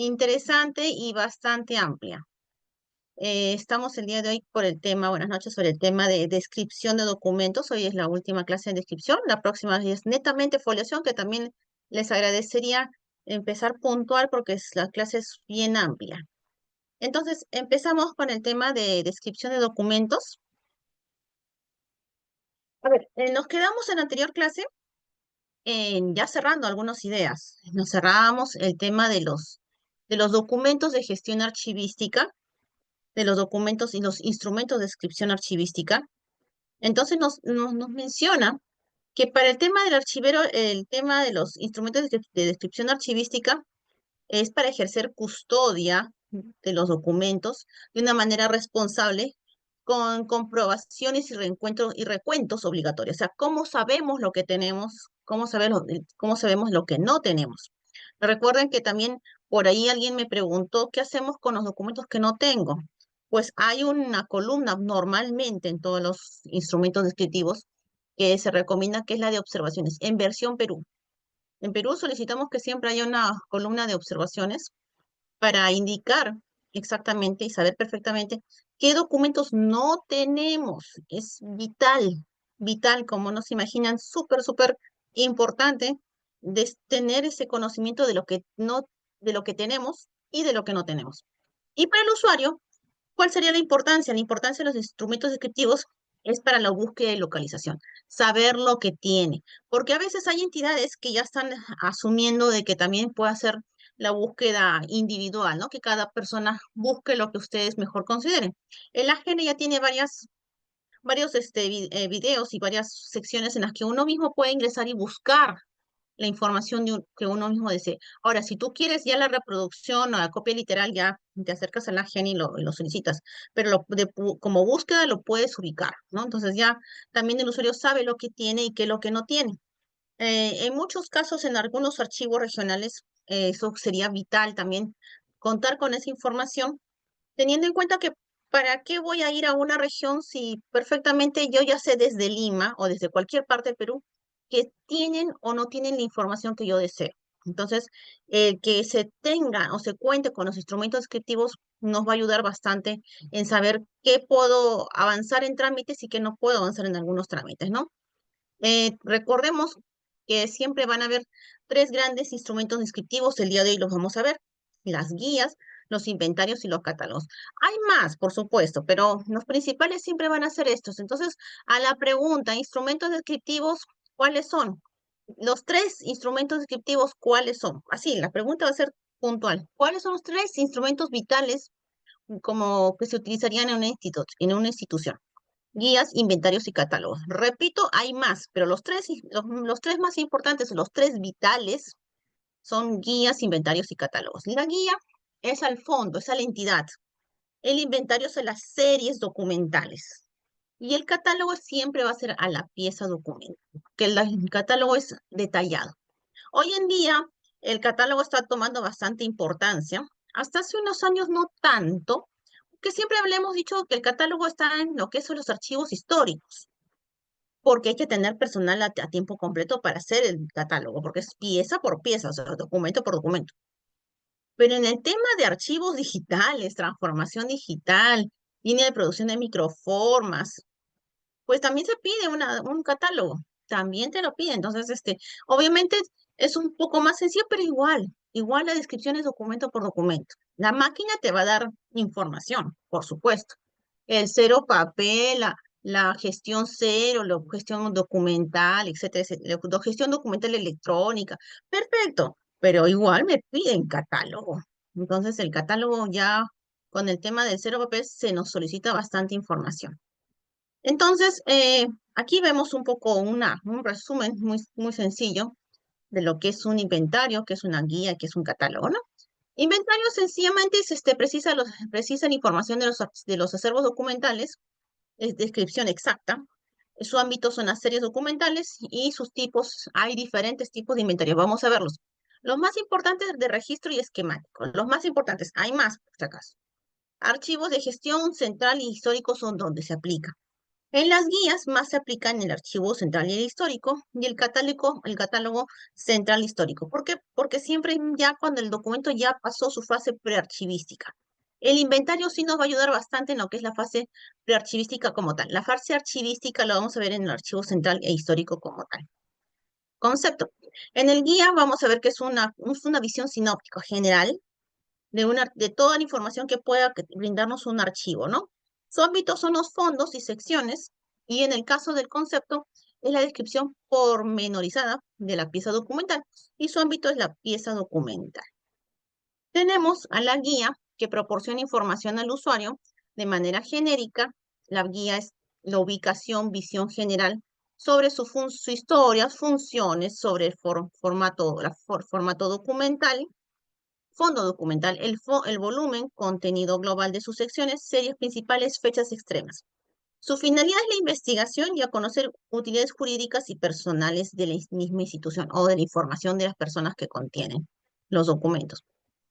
interesante y bastante amplia. Estamos el día de hoy por el tema, buenas noches, sobre el tema de descripción de documentos. Hoy es la última clase de descripción, la próxima es netamente foliación, que también les agradecería empezar puntual porque la clase es bien amplia. Entonces, empezamos con el tema de descripción de documentos. A ver, nos quedamos en la anterior clase ya cerrando algunas ideas. Nos cerrábamos el tema de los documentos de gestión archivística, de los documentos y los instrumentos de descripción archivística. Entonces nos menciona que para el tema del archivero, el tema de los instrumentos de descripción archivística es para ejercer custodia de los documentos de una manera responsable con comprobaciones y recuentos obligatorios. O sea, ¿cómo sabemos lo que tenemos? Cómo sabemos lo que no tenemos? Recuerden que también por ahí alguien me preguntó, ¿qué hacemos con los documentos que no tengo? Pues hay una columna normalmente en todos los instrumentos descriptivos que se recomienda, que es la de observaciones, en versión Perú. En Perú solicitamos que siempre haya una columna de observaciones para indicar exactamente y saber perfectamente qué documentos no tenemos. Es vital, vital, como nos imaginan, súper importante de tener ese conocimiento de lo que no, de lo que tenemos y de lo que no tenemos. Y para el usuario, ¿cuál sería la importancia? La importancia de los instrumentos descriptivos es para la búsqueda y localización, saber lo que tiene, porque a veces hay entidades que ya están asumiendo de que también puede hacer la búsqueda individual, ¿no? Que cada persona busque lo que ustedes mejor consideren. El AGN ya tiene varios videos y varias secciones en las que uno mismo puede ingresar y buscar la información que uno mismo desee. Ahora, si tú quieres ya la reproducción o la copia literal, ya te acercas a la gen y lo solicitas, pero como búsqueda lo puedes ubicar, ¿no? Entonces ya también el usuario sabe lo que tiene y qué es lo que no tiene. En muchos casos, en algunos archivos regionales, eso sería vital también contar con esa información, teniendo en cuenta que ¿para qué voy a ir a una región si perfectamente yo ya sé desde Lima o desde cualquier parte del Perú que tienen o no tienen la información que yo deseo? Entonces, el que se tenga o se cuente con los instrumentos descriptivos nos va a ayudar bastante en saber qué puedo avanzar en trámites y qué no puedo avanzar en algunos trámites, ¿no? Recordemos que siempre van a haber tres grandes instrumentos descriptivos. El día de hoy los vamos a ver: las guías, los inventarios y los catálogos. Hay más, por supuesto, pero los principales siempre van a ser estos. Entonces, a la pregunta, instrumentos descriptivos, ¿cuáles son? Los tres instrumentos descriptivos, ¿cuáles son? Así, la pregunta va a ser puntual. ¿Cuáles son los tres instrumentos vitales como que se utilizarían en una institución? Guías, inventarios y catálogos. Repito, hay más, pero los tres más importantes, los tres vitales, son guías, inventarios y catálogos. La guía es al fondo, es a la entidad. El inventario es a las series documentales. Y el catálogo siempre va a ser a la pieza documento, que el catálogo es detallado. Hoy en día, el catálogo está tomando bastante importancia. Hasta hace unos años no tanto, que siempre hablemos dicho que el catálogo está en lo que son los archivos históricos, porque hay que tener personal a tiempo completo para hacer el catálogo, porque es pieza por pieza, o sea, documento por documento. Pero en el tema de archivos digitales, transformación digital, línea de producción de microformas, pues también se pide un catálogo, también te lo pide. Entonces, obviamente es un poco más sencillo, pero igual la descripción es documento por documento. La máquina te va a dar información, por supuesto. El cero papel, la gestión cero, la gestión documental, etcétera, la gestión documental electrónica. Perfecto, pero igual me piden catálogo. Entonces, el catálogo ya con el tema del cero papel se nos solicita bastante información. Entonces, aquí vemos un poco un resumen muy sencillo de lo que es un inventario, que es una guía, que es un catálogo, ¿no? Inventario sencillamente es, precisa la información de los acervos documentales, es descripción exacta. Su ámbito son las series documentales y sus tipos. Hay diferentes tipos de inventario. Vamos a verlos. Los más importantes de registro y esquemático. Los más importantes, hay más, por si acaso. Archivos de gestión central y históricos son donde se aplica. En las guías más se aplican el archivo central y el histórico y el catálogo central histórico. ¿Por qué? Porque siempre ya cuando el documento ya pasó su fase prearchivística. El inventario sí nos va a ayudar bastante en lo que es la fase prearchivística como tal. La fase archivística lo vamos a ver en el archivo central e histórico como tal. Concepto. En el guía vamos a ver que es una visión sinóptica general de toda la información que pueda brindarnos un archivo, ¿no? Su ámbito son los fondos y secciones, y en el caso del concepto es la descripción pormenorizada de la pieza documental, y su ámbito es la pieza documental. Tenemos a la guía que proporciona información al usuario de manera genérica. La guía es la ubicación, visión general sobre su historia, funciones, sobre el formato documental, fondo documental, el volumen, contenido global de sus secciones, series principales, fechas extremas. Su finalidad es la investigación y a conocer utilidades jurídicas y personales de la misma institución o de la información de las personas que contienen los documentos.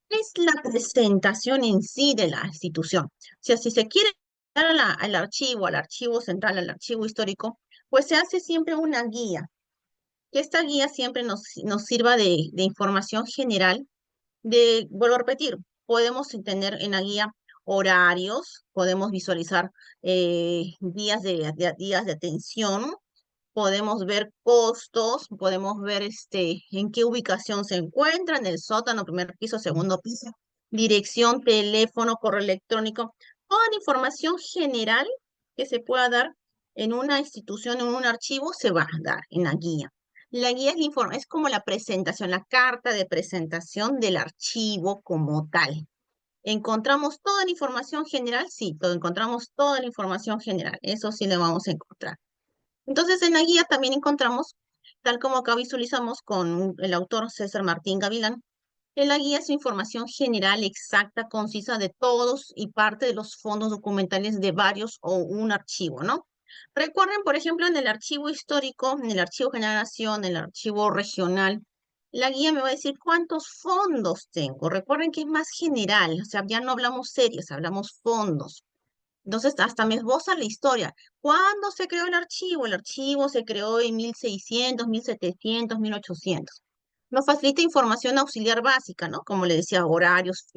Es la presentación en sí de la institución. O sea, si se quiere dar al archivo central, al archivo histórico, pues se hace siempre una guía. Que esta guía siempre nos sirva de información general vuelvo a repetir, podemos tener en la guía horarios, podemos visualizar días de atención, podemos ver costos, podemos ver en qué ubicación se encuentra, en el sótano, primer piso, segundo piso, dirección, teléfono, correo electrónico, toda la información general que se pueda dar en una institución, en un archivo, se va a dar en la guía. La guía es como la presentación, la carta de presentación del archivo como tal. ¿Encontramos toda la información general? Sí, encontramos toda la información general. Eso sí le vamos a encontrar. Entonces, en la guía también encontramos, tal como acá visualizamos con el autor César Martín Gavilán, en la guía es información general, exacta, concisa de todos y parte de los fondos documentales de varios o un archivo, ¿no? Recuerden, por ejemplo, en el archivo histórico, en el archivo generación, en el archivo regional, la guía me va a decir cuántos fondos tengo. Recuerden que es más general, o sea, ya no hablamos series, hablamos fondos. Entonces, hasta me esboza la historia. ¿Cuándo se creó el archivo? El archivo se creó en 1600, 1700, 1800. Nos facilita información auxiliar básica, ¿no? Como le decía, horarios,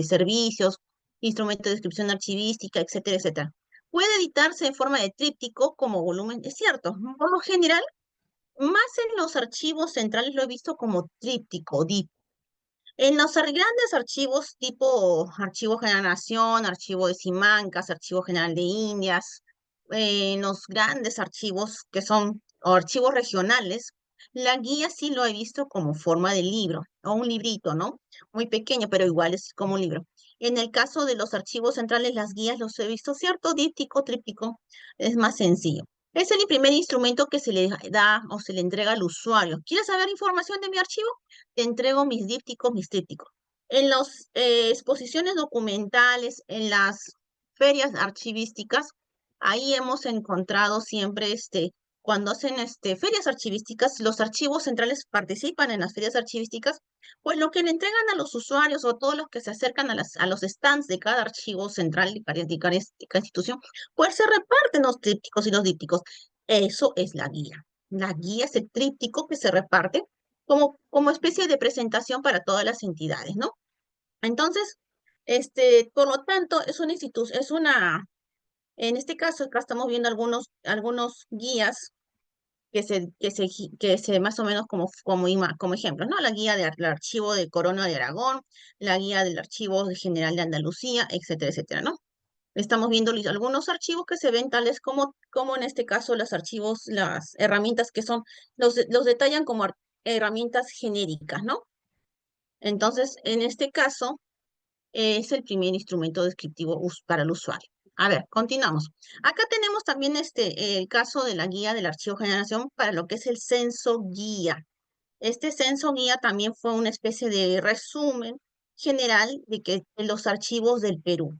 servicios, instrumentos de descripción archivística, etcétera, etcétera. Puede editarse en forma de tríptico como volumen, es cierto. Por lo general, más en los archivos centrales lo he visto como tríptico, en los grandes archivos tipo Archivo Generación, Archivo de Simancas, Archivo General de Indias, en los grandes archivos que son o archivos regionales, la guía sí lo he visto como forma de libro o un librito, ¿no? Muy pequeño, pero igual es como un libro. En el caso de los archivos centrales, las guías los he visto, ¿cierto? Díptico, tríptico, es más sencillo. Es el primer instrumento que se le da o se le entrega al usuario. ¿Quieres saber información de mi archivo? Te entrego mis dípticos, mis trípticos. En las exposiciones documentales, en las ferias archivísticas, ahí hemos encontrado siempre, cuando hacen ferias archivísticas, los archivos centrales participan en las ferias archivísticas, pues lo que le entregan a los usuarios o todos los que se acercan a los stands de cada archivo central de cada institución, pues se reparten los trípticos y los dípticos. Eso es la guía. La guía es el tríptico que se reparte como especie de presentación para todas las entidades, ¿no? Entonces, por lo tanto, es una institución, en este caso, acá estamos viendo algunos guías que se más o menos como ejemplos, ¿no? La guía del archivo de Corona de Aragón, la guía del archivo general de Andalucía, etcétera, etcétera, ¿no? Estamos viendo algunos archivos que se ven tales como en este caso los archivos, las herramientas que son, los detallan como herramientas genéricas, ¿no? Entonces, en este caso, es el primer instrumento descriptivo para el usuario. A ver, continuamos. Acá tenemos también el caso de la guía del archivo generación para lo que es el censo guía. Este censo guía también fue una especie de resumen general de los archivos del Perú.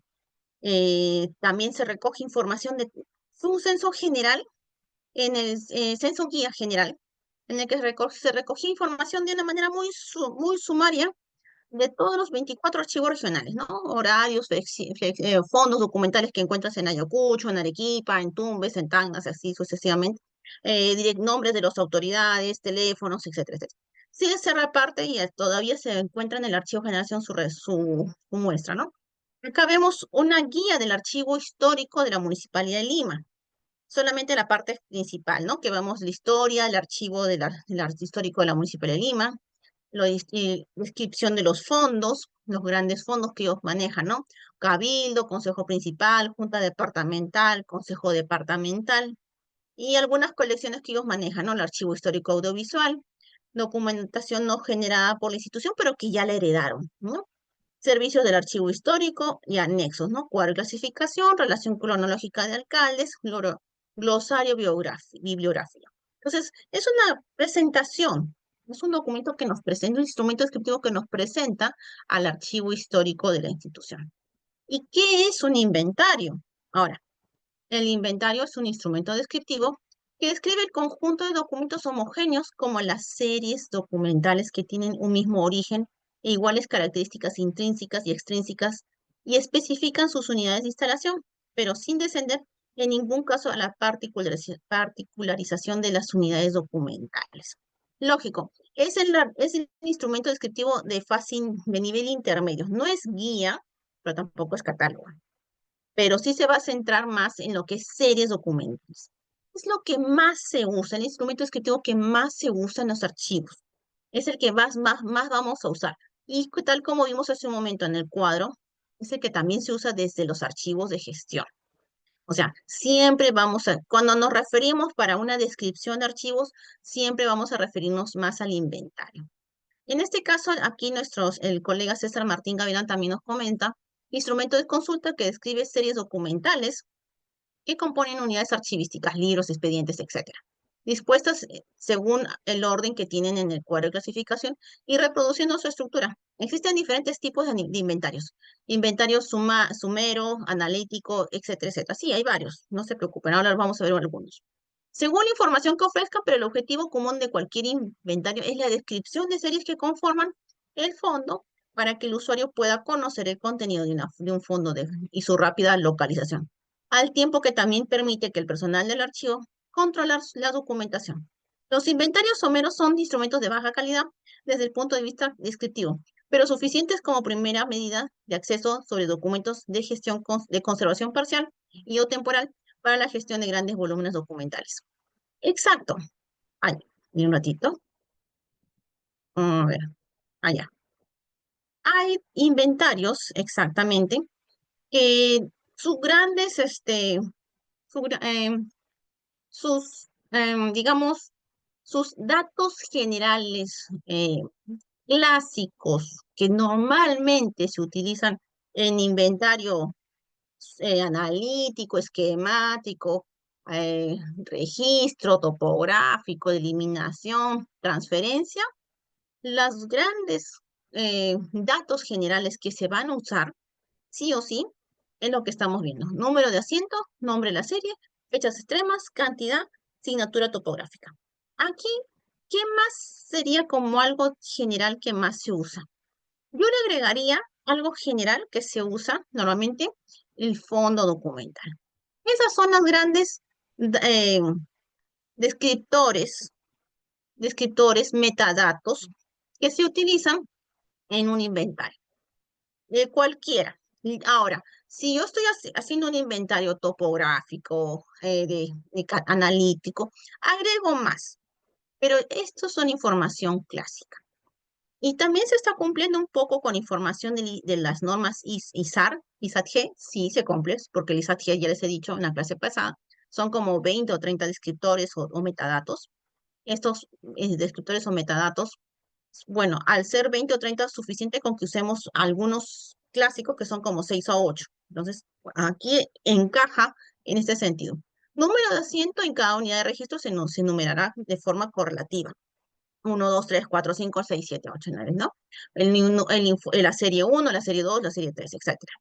También se recoge información fue un censo general, en el censo guía general, en el que se recogía información de una manera muy sumaria de todos los 24 archivos regionales, ¿no? Horarios, fondos documentales que encuentras en Ayacucho, en Arequipa, en Tumbes, en Tacna, así sucesivamente, nombres de las autoridades, teléfonos, etcétera, etcétera. Sí, se reparte y todavía se encuentra en el Archivo Generación su muestra, ¿no? Acá vemos una guía del archivo histórico de la Municipalidad de Lima, solamente la parte principal, ¿no? Que vemos la historia, el archivo del histórico de la Municipalidad de Lima, descripción de los fondos, los grandes fondos que ellos manejan, ¿no? Cabildo, Consejo Principal, Junta Departamental, Consejo Departamental, y algunas colecciones que ellos manejan, ¿no? El archivo histórico audiovisual, documentación no generada por la institución, pero que ya la heredaron, ¿no? Servicios del archivo histórico y anexos, ¿no? Cuadro de clasificación, relación cronológica de alcaldes, glosario bibliográfico. Entonces, es una presentación, es un documento que nos presenta, un instrumento descriptivo que nos presenta al archivo histórico de la institución. ¿Y qué es un inventario? Ahora, el inventario es un instrumento descriptivo que describe el conjunto de documentos homogéneos como las series documentales que tienen un mismo origen e iguales características intrínsecas y extrínsecas y especifican sus unidades de instalación, pero sin descender en ningún caso a la particularización de las unidades documentales. Lógico, es el instrumento descriptivo de nivel intermedio. No es guía, pero tampoco es catálogo, pero sí se va a centrar más en lo que es series documentos. Es lo que más se usa, el instrumento descriptivo que más se usa en los archivos. Es el que más vamos a usar. Y tal como vimos hace un momento en el cuadro, es el que también se usa desde los archivos de gestión. O sea, siempre cuando nos referimos para una descripción de archivos, siempre vamos a referirnos más al inventario. En este caso, aquí el colega César Martín Gavilán también nos comenta, instrumento de consulta que describe series documentales que componen unidades archivísticas, libros, expedientes, etcétera, dispuestas según el orden que tienen en el cuadro de clasificación y reproduciendo su estructura. Existen diferentes tipos de inventarios. Inventario sumero, analítico, etcétera, etcétera. Sí, hay varios, no se preocupen, ahora vamos a ver algunos. Según la información que ofrezcan, pero el objetivo común de cualquier inventario es la descripción de series que conforman el fondo para que el usuario pueda conocer el contenido de un fondo y su rápida localización, al tiempo que también permite que el personal del archivo controle la documentación. Los inventarios someros son instrumentos de baja calidad desde el punto de vista descriptivo, pero suficientes como primera medida de acceso sobre documentos de gestión de conservación parcial y o temporal para la gestión de grandes volúmenes documentales. Exacto. Ay, y un ratito. A ver, allá. Hay inventarios, exactamente, que sus grandes, su gra- em, digamos, sus datos generales clásicos que normalmente se utilizan en inventario analítico, esquemático, registro topográfico, eliminación, transferencia, los grandes datos generales que se van a usar, sí o sí, es lo que estamos viendo. Número de asiento, nombre de la serie, fechas extremas, cantidad, signatura topográfica. Aquí, ¿qué más sería como algo general que más se usa? Yo le agregaría algo general que se usa normalmente, el fondo documental. Esas son las grandes eh, descriptores, metadatos que se utilizan en un inventario, de cualquiera. Ahora, si yo estoy haciendo un inventario topográfico, analítico, agrego más, pero estos son información clásica. Y también se está cumpliendo un poco con información de las normas ISAR, ISAT-G, sí se cumple, porque el ISAT-G ya les he dicho en la clase pasada, son como 20 o 30 descriptores o metadatos. Estos descriptores o metadatos, bueno, al ser 20 o 30 es suficiente con que usemos algunos clásicos que son como 6 o 8. Entonces, aquí encaja en este sentido. Número de asiento en cada unidad de registro se numerará de forma correlativa. 1, 2, 3, 4, 5, 6, 7, 8, 9, ¿no? La serie 1, la serie 2, la serie 3, etcétera.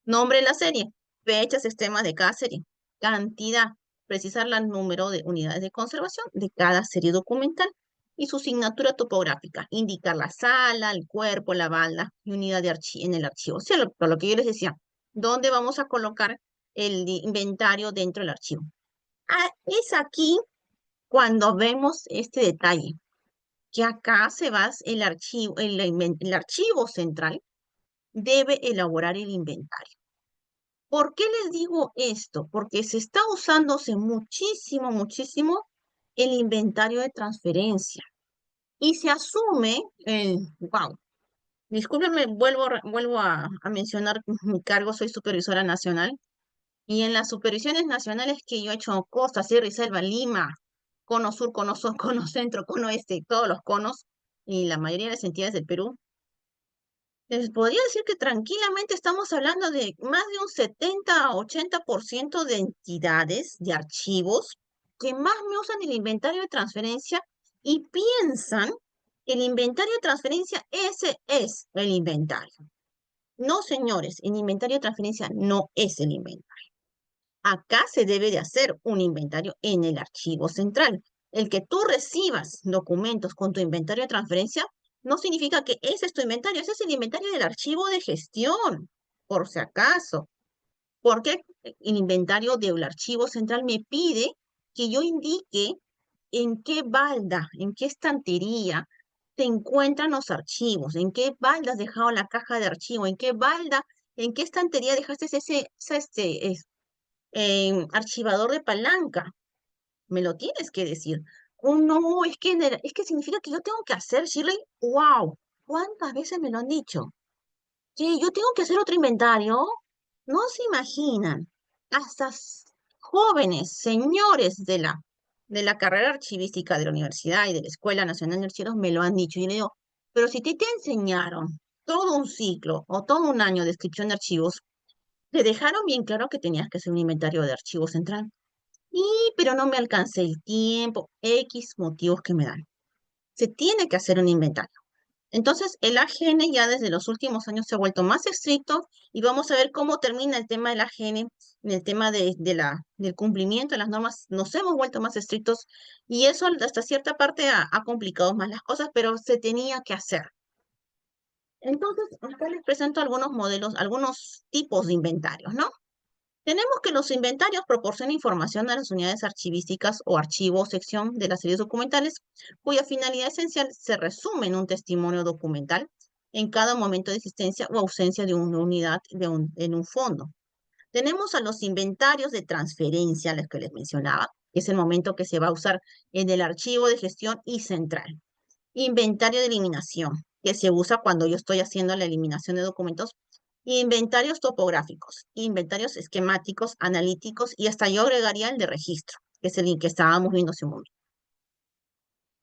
Nombre de la serie, fechas extremas de cada serie, cantidad, precisar el número de unidades de conservación de cada serie documental, y su signatura topográfica, indicar la sala, el cuerpo, la banda y unidad en el archivo. O sea, por lo que yo les decía, ¿dónde vamos a colocar el inventario dentro del archivo? Ah, es aquí cuando vemos este detalle, que acá se va el archivo, el archivo central debe elaborar el inventario. ¿Por qué les digo esto? Porque se está usándose muchísimo el inventario de transferencia y se asume, wow, discúlpenme, vuelvo a mencionar mi cargo, soy supervisora nacional y en las supervisiones nacionales que yo he hecho Costa, Sierra y Selva, Lima, Cono Sur, Cono Centro, Cono Este, todos los conos y la mayoría de las entidades del Perú, les podría decir que tranquilamente estamos hablando de más de un 70-80% de entidades, de archivos, que más me usan el inventario de transferencia y piensan que el inventario de transferencia, ese es el inventario. No, señores, el inventario de transferencia no es el inventario. Acá se debe de hacer un inventario en el archivo central. El que tú recibas documentos con tu inventario de transferencia no significa que ese es tu inventario, ese es el inventario del archivo de gestión, por si acaso. Porque el inventario del archivo central me pide que yo indique en qué balda, en qué estantería se encuentran los archivos, en qué balda has dejado la caja de archivo, en qué balda, en qué estantería dejaste archivador de palanca. Me lo tienes que decir. Oh, no, es que significa que yo tengo que hacer, Shirley. Wow, ¿cuántas veces me lo han dicho? Que yo tengo que hacer otro inventario. No se imaginan. Hasta jóvenes, señores de la carrera archivística de la universidad y de la Escuela Nacional de Archivos me lo han dicho. Y le digo, pero si te enseñaron todo un ciclo o todo un año de descripción de archivos, te dejaron bien claro que tenías que hacer un inventario de archivo central. Y, pero no me alcancé el tiempo, X motivos que me dan. Se tiene que hacer un inventario. Entonces, el AGN ya desde los últimos años se ha vuelto más estricto y vamos a ver cómo termina el tema del AGN, en el tema del cumplimiento de las normas. Nos hemos vuelto más estrictos y eso hasta cierta parte ha complicado más las cosas, pero se tenía que hacer. Entonces, acá les presento algunos modelos, algunos tipos de inventarios, ¿no? Tenemos que los inventarios proporcionan información a las unidades archivísticas o archivo o sección de las series documentales, cuya finalidad esencial se resume en un testimonio documental en cada momento de existencia o ausencia de una unidad en un fondo. Tenemos a los inventarios de transferencia, los que les mencionaba, que es el momento que se va a usar en el archivo de gestión y central. Inventario de eliminación, que se usa cuando yo estoy haciendo la eliminación de documentos. Inventarios topográficos, inventarios esquemáticos, analíticos y hasta yo agregaría el de registro, que es el que estábamos viendo hace un momento.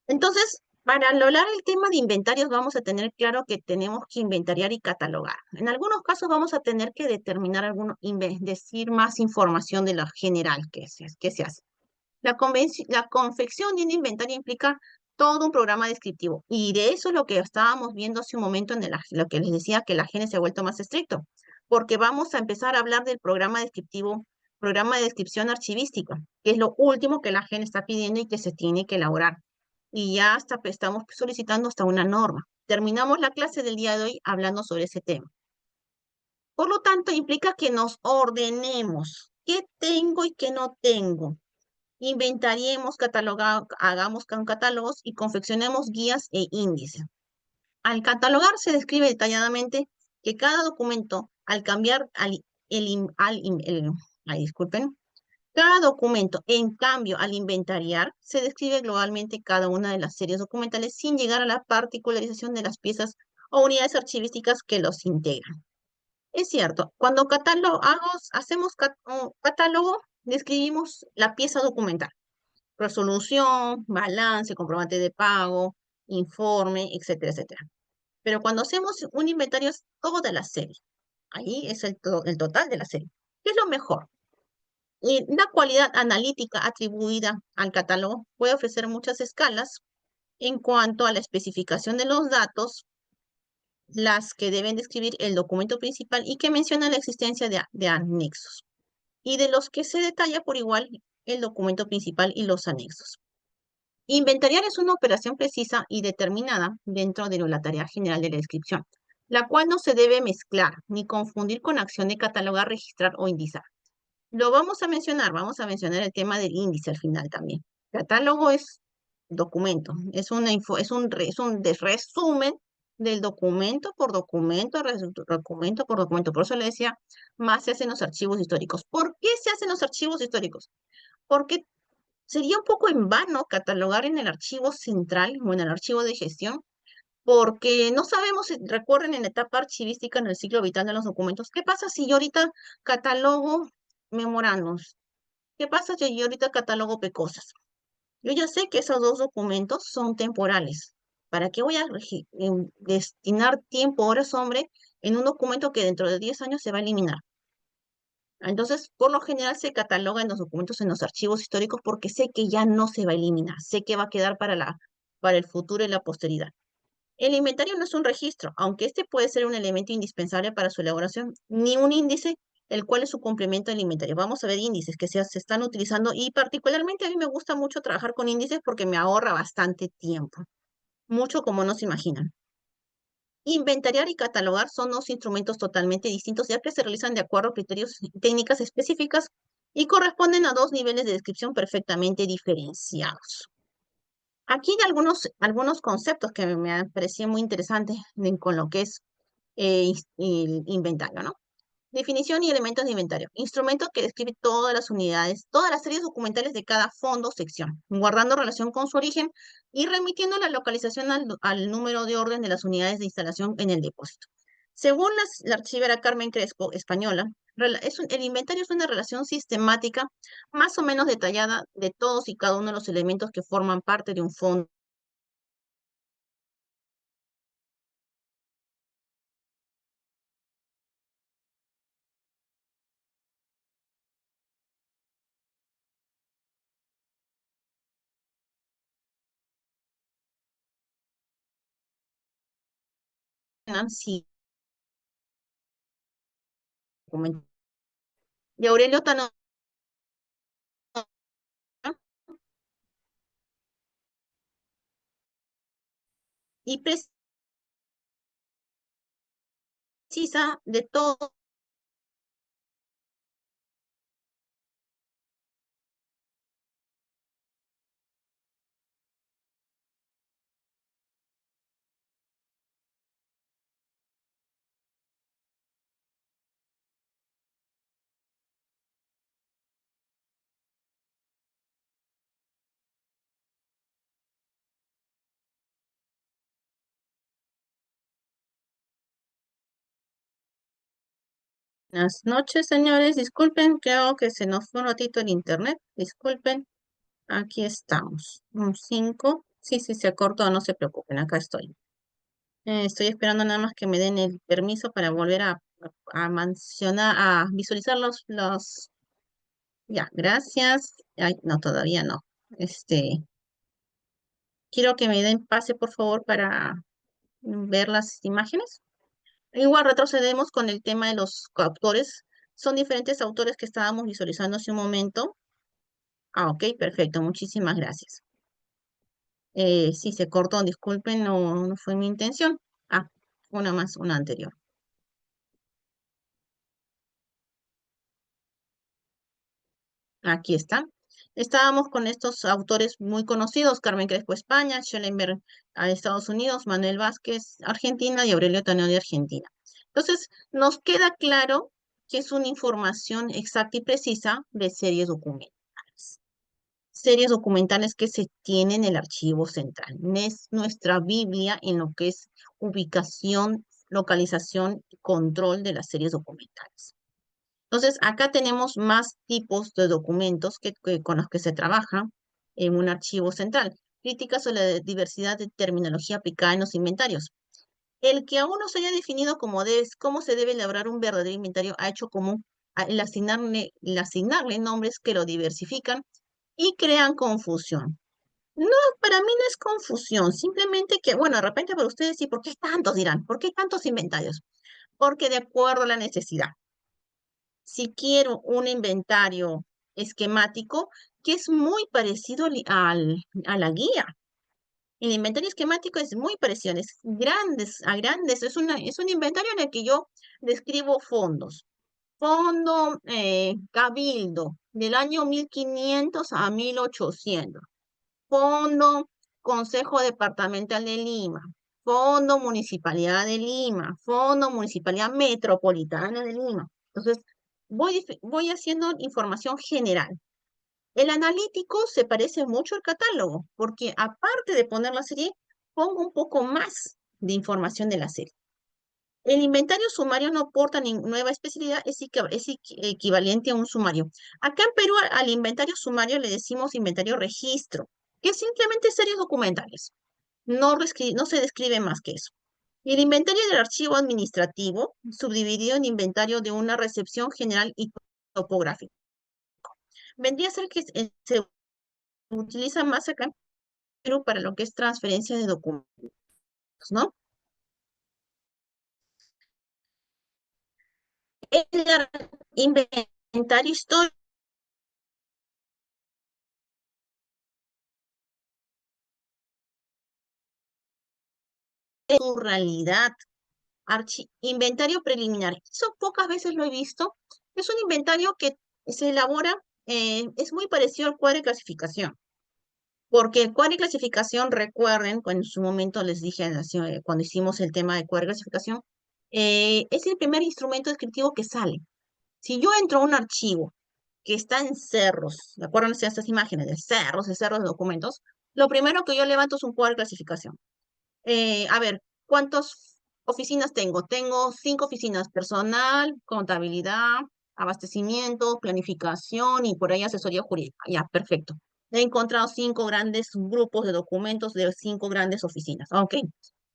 Entonces, para lograr el tema de inventarios vamos a tener claro que tenemos que inventariar y catalogar. En algunos casos vamos a tener que determinar decir más información de lo general que se hace. La confección de un inventario implica todo un programa descriptivo. Y de eso es lo que estábamos viendo hace un momento lo que les decía que la AGN se ha vuelto más estricto. Porque vamos a empezar a hablar del programa descriptivo, programa de descripción archivística, que es lo último que la AGN está pidiendo y que se tiene que elaborar. Y ya estamos solicitando hasta una norma. Terminamos la clase del día de hoy hablando sobre ese tema. Por lo tanto, implica que nos ordenemos qué tengo y qué no tengo. Inventariemos, hagamos catálogos y confeccionemos guías e índices. Al catalogar se describe detalladamente que cada documento, al cambiar disculpen, cada documento, en cambio, al inventariar, se describe globalmente cada una de las series documentales sin llegar a la particularización de las piezas o unidades archivísticas que los integran. Es cierto, cuando hacemos un catálogo, describimos la pieza documental resolución, balance, comprobante de pago, informe, etcétera, etcétera. Pero cuando hacemos un inventario es toda la serie. Ahí es el total de la serie. ¿Qué es lo mejor? Y la cualidad analítica atribuida al catálogo puede ofrecer muchas escalas en cuanto a la especificación de los datos, las que deben describir el documento principal y que menciona la existencia de anexos, y de los que se detalla por igual el documento principal y los anexos. Inventariar es una operación precisa y determinada dentro de la tarea general de la descripción, la cual no se debe mezclar ni confundir con acción de catalogar, registrar o indizar. Lo vamos a mencionar el tema del índice al final también. Catálogo es documento, es un resumen del documento por documento. Por eso le decía, más se hacen los archivos históricos. ¿Por qué se hacen los archivos históricos? Porque sería un poco en vano catalogar en el archivo central o en el archivo de gestión, porque no sabemos, si recuerden en la etapa archivística en el ciclo vital de los documentos, ¿qué pasa si yo ahorita catalogo memorandos? ¿Qué pasa si yo ahorita catalogo PECOSAS? Yo ya sé que esos dos documentos son temporales. ¿Para qué voy a destinar tiempo, horas, hombre, en un documento que dentro de 10 años se va a eliminar? Entonces, por lo general se catalogan los documentos en los archivos históricos porque sé que ya no se va a eliminar, sé que va a quedar para el futuro y la posteridad. El inventario no es un registro, aunque este puede ser un elemento indispensable para su elaboración, ni un índice, el cual es su complemento al inventario. Vamos a ver índices que se están utilizando y particularmente a mí me gusta mucho trabajar con índices porque me ahorra bastante tiempo, mucho como no se imaginan. Inventariar y catalogar son dos instrumentos totalmente distintos, ya que se realizan de acuerdo a criterios y técnicas específicas y corresponden a dos niveles de descripción perfectamente diferenciados. Aquí hay algunos conceptos que me han parecido muy interesantes con lo que es el inventario, ¿no? Definición y elementos de inventario. Instrumento que describe todas las unidades, todas las series documentales de cada fondo o sección, guardando relación con su origen y remitiendo la localización al número de orden de las unidades de instalación en el depósito. Según la archivera Carmen Crespo, española, el inventario es una relación sistemática más o menos detallada de todos y cada uno de los elementos que forman parte de un fondo sí, de Aurelio Tano y precisa de todo Buenas noches, señores. Disculpen, creo que se nos fue un ratito el internet. Disculpen, aquí estamos. Un 5. Sí, sí, se cortó, no se preocupen, acá estoy. Estoy esperando nada más que me den el permiso para volver a mencionar, a visualizar Ya, gracias. Ay, no, todavía no. Quiero que me den pase, por favor, para ver las imágenes. Igual retrocedemos con el tema de los autores. Son diferentes autores que estábamos visualizando hace un momento. Ah, ok, perfecto. Muchísimas gracias. Sí, se cortó, disculpen, no fue mi intención. Ah, una más, una anterior. Aquí está. Estábamos con estos autores muy conocidos, Carmen Crespo, España, Schellenberg, a Estados Unidos, Manuel Vázquez, Argentina y Aurelio Taneo de Argentina. Entonces, nos queda claro que es una información exacta y precisa de series documentales. Series documentales que se tienen en el archivo central. Es nuestra Biblia en lo que es ubicación, localización y control de las series documentales. Entonces, acá tenemos más tipos de documentos con los que se trabaja en un archivo central. Críticas sobre la diversidad de terminología aplicada en los inventarios. El que aún no se haya definido cómo se debe elaborar un verdadero inventario ha hecho común el asignarle nombres que lo diversifican y crean confusión. No, para mí no es confusión, simplemente que, bueno, de repente para ustedes sí, ¿por qué tantos dirán? ¿Por qué tantos inventarios? Porque de acuerdo a la necesidad. Si quiero un inventario esquemático que es muy parecido a la guía. El inventario esquemático es muy parecido, es grandes, a grandes, es un inventario en el que yo describo fondos. Fondo Cabildo, del año 1500 a 1800. Fondo Consejo Departamental de Lima. Fondo Municipalidad de Lima. Fondo Municipalidad Metropolitana de Lima. Entonces, voy haciendo información general. El analítico se parece mucho al catálogo, porque aparte de poner la serie, pongo un poco más de información de la serie. El inventario sumario no aporta nueva especialidad, es equivalente a un sumario. Acá en Perú al inventario sumario le decimos inventario registro, que es simplemente series documentales. No se describe más que eso. Y el inventario del archivo administrativo, subdividido en inventario de una recepción general y topográfica. Vendría a ser que se utiliza más acá en Perú para lo que es transferencia de documentos, ¿no? El inventario histórico de su realidad. Inventario preliminar. Eso pocas veces lo he visto. Es un inventario que se elabora, es muy parecido al cuadro de clasificación. Porque el cuadro de clasificación, recuerden, cuando en su momento les dije, cuando hicimos el tema de cuadro de clasificación, es el primer instrumento descriptivo que sale. Si yo entro a un archivo que está en cerros, ¿de acuerdo? Estas imágenes de cerros de documentos, lo primero que yo levanto es un cuadro de clasificación. A ver, ¿cuántas oficinas tengo? Tengo 5 oficinas: personal, contabilidad, abastecimiento, planificación y por ahí asesoría jurídica. Ya, perfecto. He encontrado 5 grandes grupos de documentos de 5 grandes oficinas. Ok.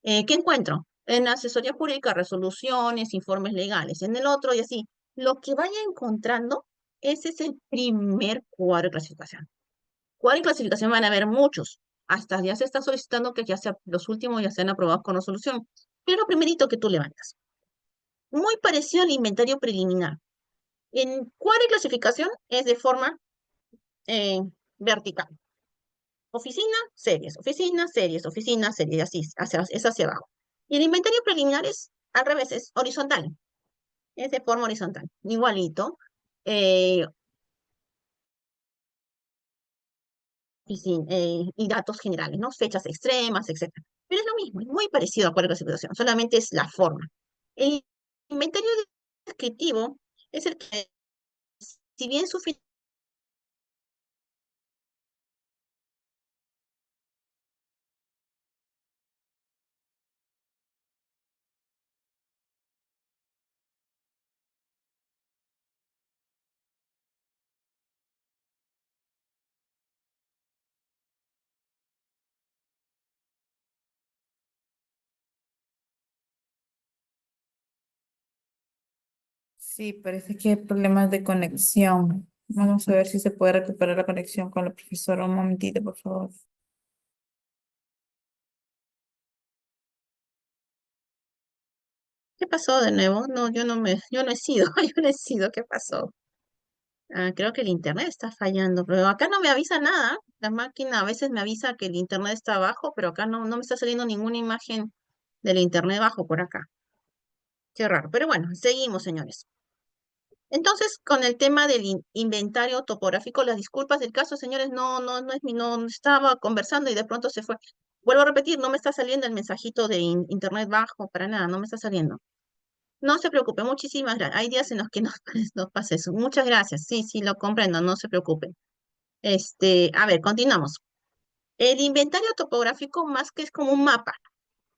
¿Qué encuentro? En asesoría jurídica, resoluciones, informes legales. En el otro y así. Lo que vaya encontrando, ese es el primer cuadro de clasificación. ¿Cuál clasificación van a haber muchos? Hasta ya se está solicitando que ya sea, los últimos ya sean aprobados con resolución. Pero lo primerito que tú levantas. Muy parecido al inventario preliminar. En cuál clasificación es de forma eh, vertical. Oficina, series, así, es hacia abajo. Y el inventario preliminar es al revés, es horizontal. Es de forma horizontal. Igualito. Eh, y datos generales, ¿no? Fechas extremas, etcétera. Pero es lo mismo, es muy parecido a cualquier clasificación, solamente es la forma. El inventario descriptivo es el que, si bien su Sí, parece que hay problemas de conexión. Vamos a ver si se puede recuperar la conexión con la profesora. Un momentito, por favor. ¿Qué pasó de nuevo? No, yo no he sido, yo no he sido, ¿qué pasó? Ah, creo que el internet está fallando, pero acá no me avisa nada. La máquina a veces me avisa que el internet está bajo, pero acá no me está saliendo ninguna imagen del internet bajo por acá. Qué raro. Pero bueno, seguimos, señores. Entonces, con el tema del inventario topográfico, las disculpas del caso, señores, no estaba conversando y de pronto se fue. Vuelvo a repetir, no me está saliendo el mensajito de internet bajo, para nada, no me está saliendo. No se preocupe, muchísimas gracias. Hay días en los que nos pasa eso. Muchas gracias. Sí, sí, lo comprendo, no se preocupen. A ver, continuamos. El inventario topográfico más que es como un mapa,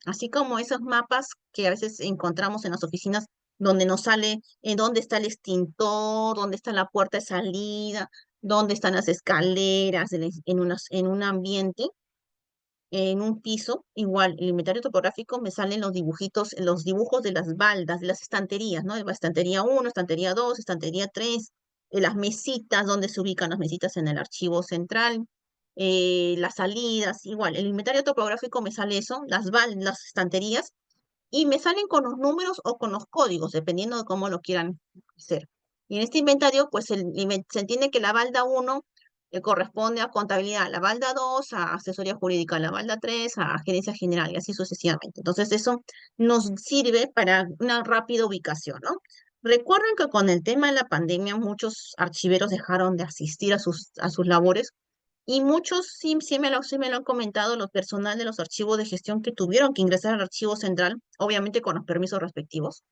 así como esos mapas que a veces encontramos en las oficinas donde nos sale dónde está el extintor, dónde está la puerta de salida, dónde están las escaleras, en un ambiente, en un piso. Igual, el inventario topográfico me salen los dibujitos, los dibujos de las baldas, de las estanterías, ¿no? De la estantería 1, estantería 2, estantería 3, las mesitas, donde se ubican las mesitas en el archivo central, las salidas, igual, el inventario topográfico me sale eso, las estanterías, y me salen con los números o con los códigos, dependiendo de cómo lo quieran hacer. Y en este inventario, pues se entiende que la balda 1 corresponde a contabilidad, la balda 2 a asesoría jurídica, la balda 3 a gerencia general y así sucesivamente. Entonces, eso nos sirve para una rápida ubicación, ¿no? Recuerden que con el tema de la pandemia, muchos archiveros dejaron de asistir a sus labores y muchos sí me lo han comentado los personal de los archivos de gestión que tuvieron que ingresar al archivo central, obviamente con los permisos respectivos.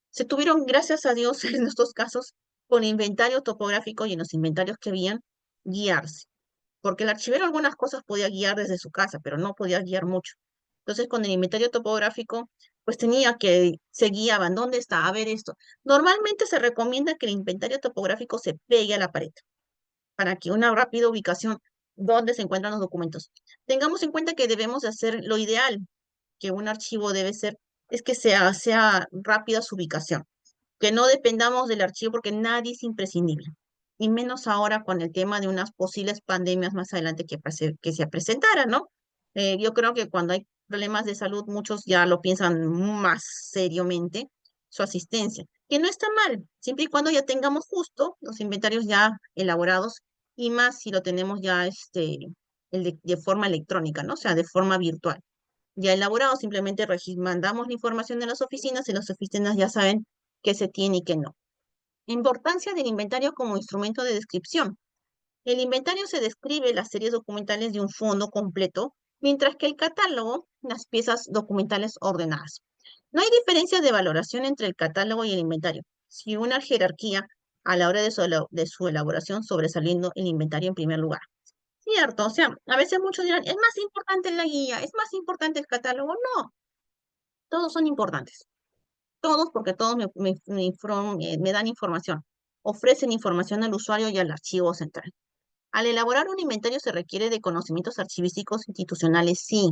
Se tuvieron, gracias a Dios, en estos casos, con inventario topográfico y en los inventarios que habían, guiarse. Porque el archivero algunas cosas podía guiar desde su casa, pero no podía guiar mucho. Entonces, con el inventario topográfico, pues tenía que, se guiaban, ¿dónde está? A ver esto. Normalmente se recomienda que el inventario topográfico se pegue a la pared para que una rápida ubicación dónde se encuentran los documentos. Tengamos en cuenta que debemos de hacer lo ideal, que un archivo debe ser, es que sea rápida su ubicación, que no dependamos del archivo porque nadie es imprescindible, y menos ahora con el tema de unas posibles pandemias más adelante que se presentaran, ¿no? Yo creo que cuando hay problemas de salud, muchos ya lo piensan más seriamente, su asistencia, que no está mal, siempre y cuando ya tengamos justo los inventarios ya elaborados, y más si lo tenemos ya de forma electrónica, ¿no? O sea, de forma virtual ya elaborado, simplemente mandamos la información de las oficinas y las oficinas ya saben qué se tiene y qué no. Importancia del inventario como instrumento de descripción. El inventario se describe las series documentales de un fondo completo, mientras que el catálogo, las piezas documentales ordenadas. No hay diferencia de valoración entre el catálogo y el inventario. Si una jerarquía a la hora de su elaboración sobresaliendo el inventario en primer lugar. Cierto, o sea, a veces muchos dirán, es más importante la guía, es más importante el catálogo. No, todos son importantes. Todos porque todos me dan información. Ofrecen información al usuario y al archivo central. Al elaborar un inventario se requiere de conocimientos archivísticos institucionales, sí.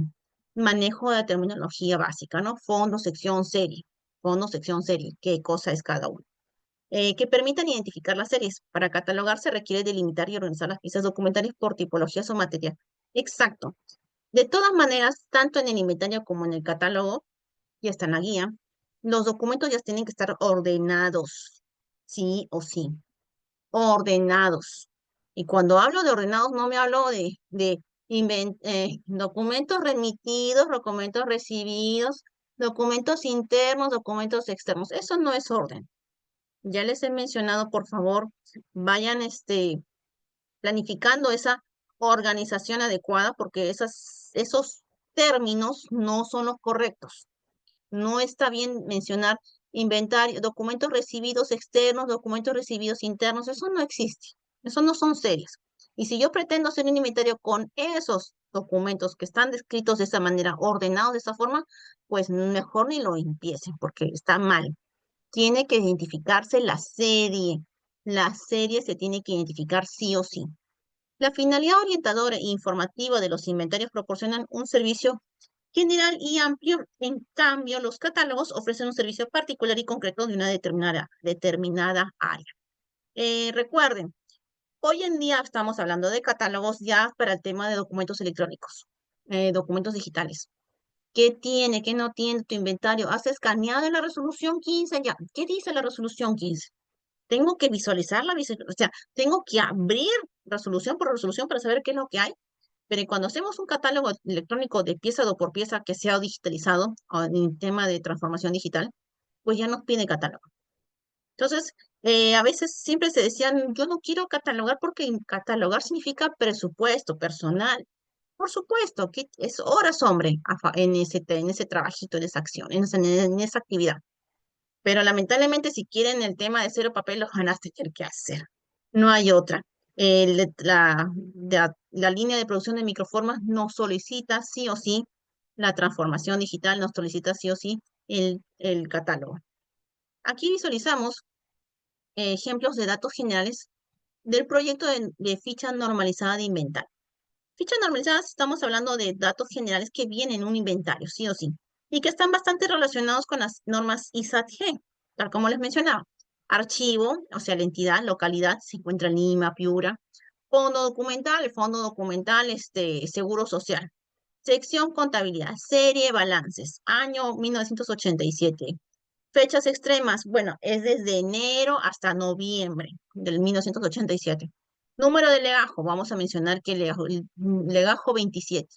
Manejo de la terminología básica, ¿no? Fondo, sección, serie. Fondo, sección, serie. ¿Qué cosa es cada uno? Que permitan identificar las series. Para catalogar se requiere delimitar y organizar las piezas documentales por tipologías o material. Exacto. De todas maneras, tanto en el inventario como en el catálogo, y está en la guía, los documentos ya tienen que estar ordenados, sí o sí, ordenados. Y cuando hablo de ordenados, no me hablo de documentos remitidos, documentos recibidos, documentos internos, documentos externos. Eso no es orden. Ya les he mencionado, por favor, vayan planificando esa organización adecuada porque esos términos no son los correctos. No está bien mencionar inventario, documentos recibidos externos, documentos recibidos internos, eso no existe. Eso no son serios. Y si yo pretendo hacer un inventario con esos documentos que están descritos de esa manera, ordenados de esa forma, pues mejor ni lo empiecen porque está mal. Tiene que identificarse la serie. La serie se tiene que identificar sí o sí. La finalidad orientadora e informativa de los inventarios proporcionan un servicio general y amplio. En cambio, los catálogos ofrecen un servicio particular y concreto de una determinada área. Recuerden, hoy en día estamos hablando de catálogos ya para el tema de documentos electrónicos, documentos digitales. ¿Qué tiene? ¿Qué no tiene tu inventario? ¿Has escaneado en la resolución 15 ya? ¿Qué dice la resolución 15? Tengo que visualizarla, o sea, tengo que abrir resolución por resolución para saber qué es lo que hay. Pero cuando hacemos un catálogo electrónico de pieza por pieza que sea digitalizado o en tema de transformación digital, pues ya nos pide catálogo. Entonces, a veces siempre se decían, yo no quiero catalogar porque catalogar significa presupuesto personal. Por supuesto, que es horas, hombre, en ese trabajito, en esa acción, en esa actividad. Pero lamentablemente, si quieren el tema de cero papel, lo van a tener que hacer. No hay otra. La línea de producción de microformas no solicita sí o sí la transformación digital, nos solicita sí o sí el catálogo. Aquí visualizamos ejemplos de datos generales del proyecto de ficha normalizada de inventario. Fichas normalizadas, estamos hablando de datos generales que vienen en un inventario, sí o sí, y que están bastante relacionados con las normas ISAT-G, tal como les mencionaba. Archivo, o sea, la entidad, localidad, se encuentra en Lima, Piura. Fondo documental, Seguro Social. Sección contabilidad, serie, balances, año 1987. Fechas extremas, bueno, es desde enero hasta noviembre del 1987. Número de legajo, vamos a mencionar que legajo 27.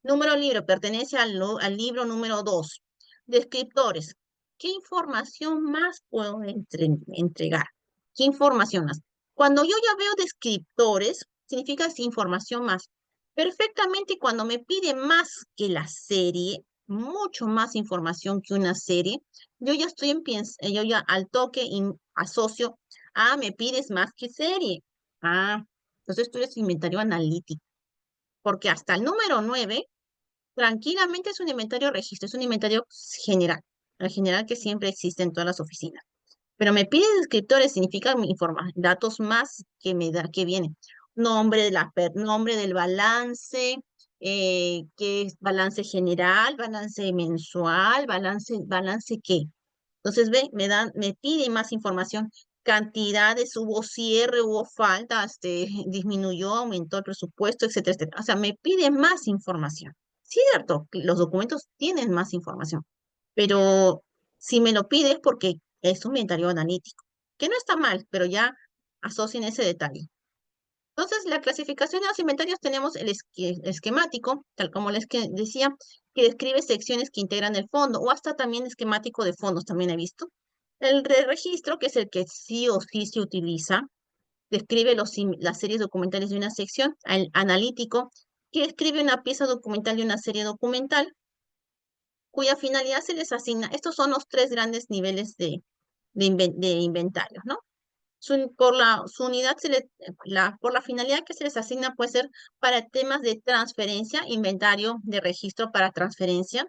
Número libre, pertenece al libro número 2. Descriptores, ¿qué información más puedo entregar? ¿Qué información más? Cuando yo ya veo descriptores, significa es información más. Perfectamente cuando me pide más que la serie, mucho más información que una serie, yo ya yo ya al toque asocio, me pides más que serie. Entonces tú eres inventario analítico, porque hasta el número 9 tranquilamente es un inventario registro, es un inventario general, el general que siempre existe en todas las oficinas. Pero me pides descriptores, significa datos más que me da, que vienen. Nombre del balance, qué es balance general, balance mensual, balance qué. Entonces, ve, me pide más información, cantidades, hubo cierre, hubo falta, disminuyó, aumentó el presupuesto, etcétera, etcétera. O sea, me pide más información. Cierto, que los documentos tienen más información, pero si me lo pides porque es un inventario analítico, que no está mal, pero ya asocien ese detalle. Entonces, la clasificación de los inventarios tenemos el esquemático, tal como les decía, que describe secciones que integran el fondo, o hasta también esquemático de fondos, también he visto. El de registro, que es el que sí o sí se utiliza, describe las series documentales de una sección. El analítico, que describe una pieza documental de una serie documental, cuya finalidad se les asigna. Estos son los tres grandes niveles de inventarios, ¿no? Su unidad por la finalidad que se les asigna puede ser para temas de transferencia, inventario de registro para transferencia,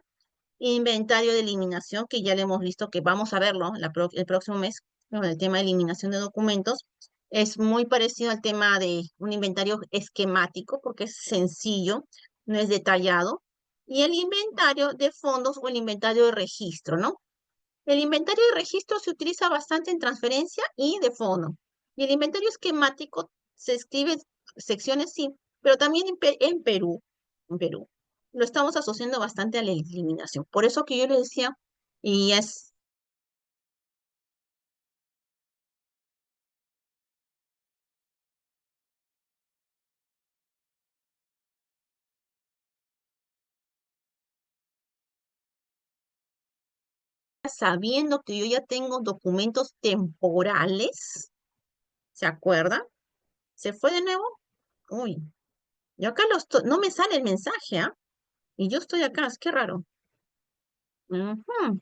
inventario de eliminación, que ya le hemos visto que vamos a verlo el próximo mes, con el tema de eliminación de documentos. Es muy parecido al tema de un inventario esquemático porque es sencillo, no es detallado. Y el inventario de fondos o el inventario de registro, ¿no? El inventario de registro se utiliza bastante en transferencia y de fondo. Y el inventario esquemático se escribe secciones, sí, pero también en Perú, lo estamos asociando bastante a la eliminación. Por eso que yo le decía, y es sabiendo que yo ya tengo documentos temporales, ¿se acuerda? ¿Se fue de nuevo? Uy, yo acá no me sale el mensaje, ¿ah? Y yo estoy acá, es que raro. Ujú.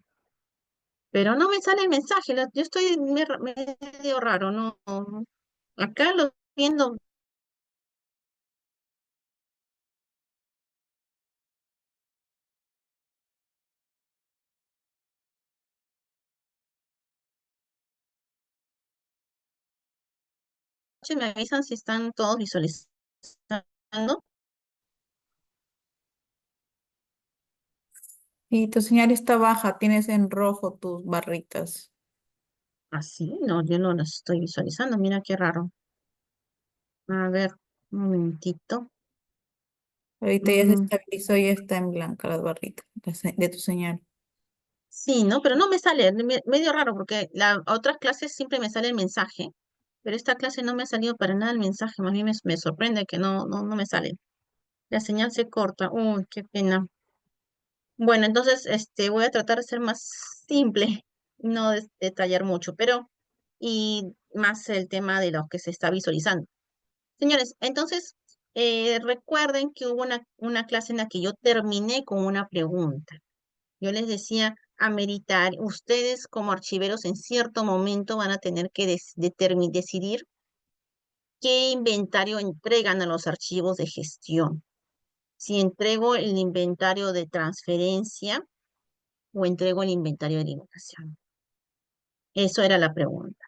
Pero no me sale el mensaje, yo estoy medio raro, no, no. Acá lo viendo, me avisan si están todos visualizando. Y tu señal está baja, tienes en rojo tus barritas. Así, no, yo no las estoy visualizando, mira qué raro. A ver, un momentito. Ahorita ya se Mm, estabilizó y ya está en blanca las barritas de tu señal. sí, ¿no? Pero no me sale, medio raro, porque la otras clases siempre me sale el mensaje, pero esta clase no me ha salido para nada el mensaje, más bien me sorprende que no me sale. La señal se corta, uy, qué pena. Bueno, entonces voy a tratar de ser más simple, no detallar mucho, pero y más el tema de lo que se está visualizando. Señores, entonces recuerden que hubo una clase en la que yo terminé con una pregunta. Yo les decía, ameritar, ustedes como archiveros en cierto momento van a tener que decidir qué inventario entregan a los archivos de gestión. Si entrego el inventario de transferencia o entrego el inventario de eliminación. Eso era la pregunta.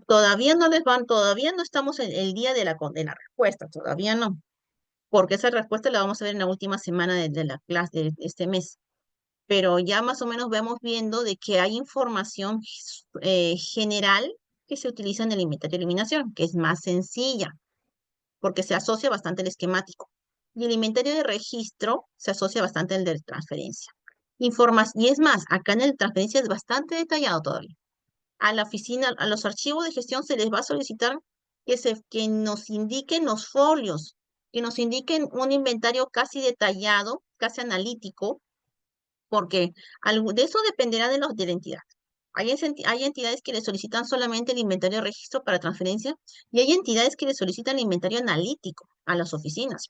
Todavía no todavía no estamos en el día de la respuesta, todavía no, porque esa respuesta la vamos a ver en la última semana de la clase de este mes. Pero ya más o menos vamos viendo de que hay información general que se utiliza en el inventario de eliminación, que es más sencilla, porque se asocia bastante al esquemático. Y el inventario de registro se asocia bastante al de transferencia. Y es más, acá en el transferencia es bastante detallado todavía. A la oficina, a los archivos de gestión se les va a solicitar que nos indiquen los folios, que nos indiquen un inventario casi detallado, casi analítico, porque de eso dependerá de la entidad. Hay entidades que le solicitan solamente el inventario de registro para transferencia y hay entidades que le solicitan el inventario analítico a las oficinas.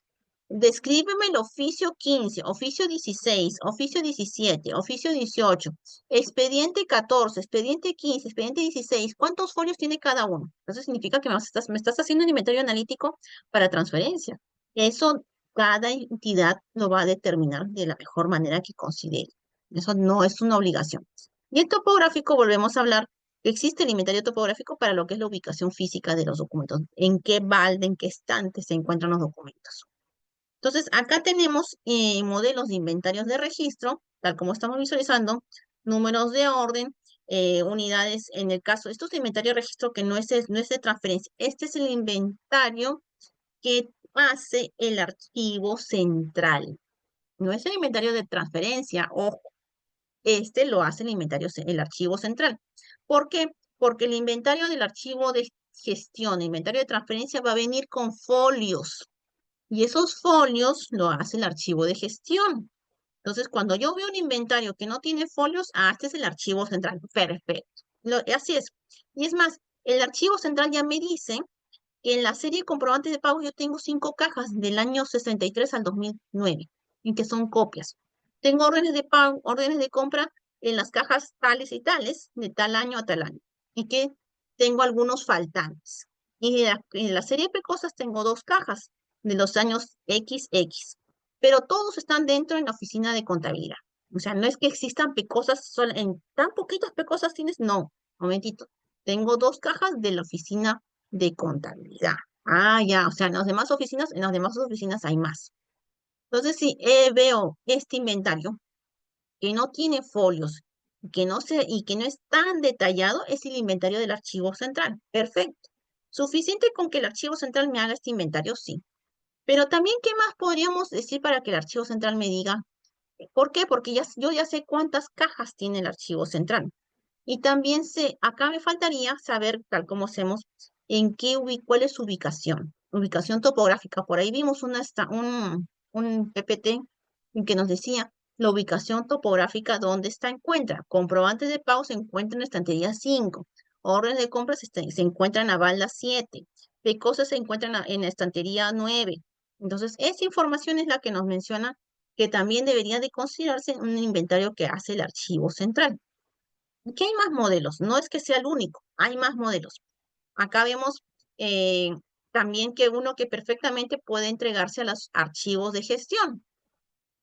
Descríbeme el oficio 15, oficio 16, oficio 17, oficio 18, expediente 14, expediente 15, expediente 16. ¿Cuántos folios tiene cada uno? Eso significa que me estás haciendo un inventario analítico para transferencia. Eso cada entidad lo va a determinar de la mejor manera que considere. Eso no es una obligación. Y el topográfico, volvemos a hablar, que existe el inventario topográfico para lo que es la ubicación física de los documentos, en qué balde, en qué estante se encuentran los documentos. Entonces, acá tenemos modelos de inventarios de registro, tal como estamos visualizando, números de orden, unidades, en el caso, esto es inventario de registro que no es de transferencia, este es el inventario que hace el archivo central. No es el inventario de transferencia, ojo, este lo hace el archivo central. ¿Por qué? Porque el inventario del archivo de gestión, el inventario de transferencia va a venir con folios y esos folios lo hace el archivo de gestión. Entonces, cuando yo veo un inventario que no tiene folios, este es el archivo central. Perfecto. Así es. Y es más, el archivo central ya me dice que en la serie de comprobantes de pago yo tengo 5 cajas del año 63 al 2009, en que son copias. Tengo órdenes de pago, órdenes de compra en las cajas tales y tales, de tal año a tal año, y que tengo algunos faltantes. Y en la serie de cosas tengo 2 cajas de los años XX, pero todos están dentro en la oficina de contabilidad. O sea, no es que existan pecosas, en tan poquitas pecosas tienes, no, momentito. Tengo 2 cajas de la oficina de contabilidad. Ya, o sea, en las demás oficinas hay más. Entonces, si veo este inventario que no tiene folios, y que no es tan detallado, es el inventario del archivo central. Perfecto. Suficiente con que el archivo central me haga este inventario, sí. Pero también, ¿qué más podríamos decir para que el archivo central me diga? ¿Por qué? Porque yo ya sé cuántas cajas tiene el archivo central. Y también acá me faltaría saber, tal como hacemos, cuál es su ubicación, ubicación topográfica. Por ahí vimos un PPT en que nos decía la ubicación topográfica donde encuentra. Comprobantes de pago se encuentran en estantería 5. Órdenes de compras se encuentran a balda 7. De cosas se encuentran en la estantería 9. Entonces, esa información es la que nos menciona que también debería de considerarse en un inventario que hace el archivo central. ¿Qué hay más modelos? No es que sea el único, hay más modelos. Acá vemos eh, también que uno que perfectamente puede entregarse a los archivos de gestión,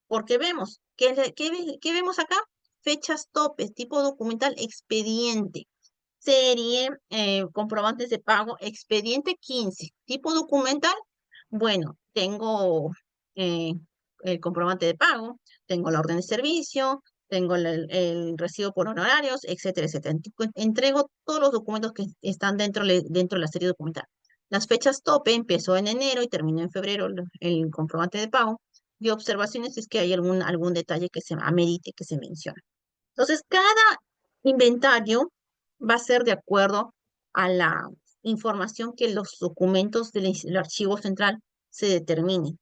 porque vemos, ¿qué vemos acá? Fechas topes, tipo documental, expediente, serie, comprobantes de pago, expediente 15, tipo documental, bueno, tengo eh, el comprobante de pago, tengo la orden de servicio, tengo el recibo por honorarios, etcétera, etcétera. Entrego todos los documentos que están dentro de la serie documental. Las fechas tope empezó en enero y terminó en febrero el comprobante de pago. Y observaciones es que hay algún detalle que se amerite que se mencione. Entonces, cada inventario va a ser de acuerdo a la información que los documentos del archivo central se determinen.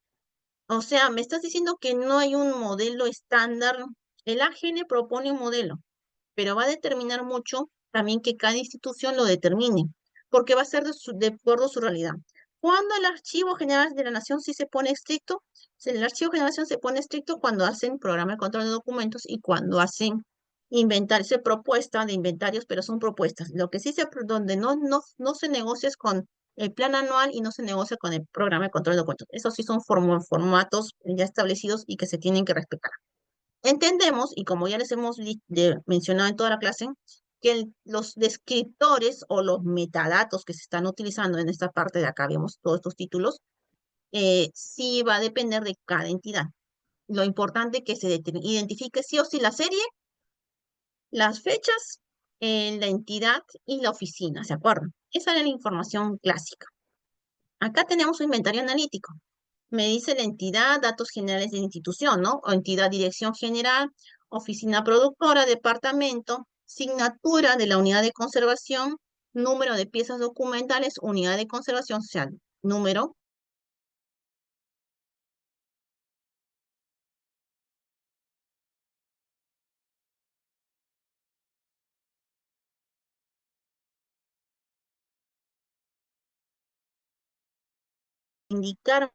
O sea, me estás diciendo que no hay un modelo estándar. El AGN propone un modelo, pero va a determinar mucho también que cada institución lo determine, porque va a ser de acuerdo a su realidad. Cuando el Archivo General de la Nación sí se pone estricto, el Archivo General de la Nación se pone estricto cuando hacen programa de control de documentos y cuando hacen inventarse propuesta de inventarios, pero son propuestas. Lo que donde no se negocia es con el plan anual y no se negocia con el programa de control de documentos. Esos sí son formatos ya establecidos y que se tienen que respetar. Entendemos, y como ya les hemos mencionado en toda la clase, que los descriptores o los metadatos que se están utilizando en esta parte de acá, vemos todos estos títulos, sí va a depender de cada entidad. Lo importante es que se identifique sí o sí la serie, las fechas, la entidad y la oficina, ¿se acuerdan? Esa era la información clásica. Acá tenemos un inventario analítico. Me dice la entidad, datos generales de la institución, ¿no? O entidad, dirección general, oficina productora, departamento, signatura de la unidad de conservación, número de piezas documentales, unidad de conservación, o sea, número, indicar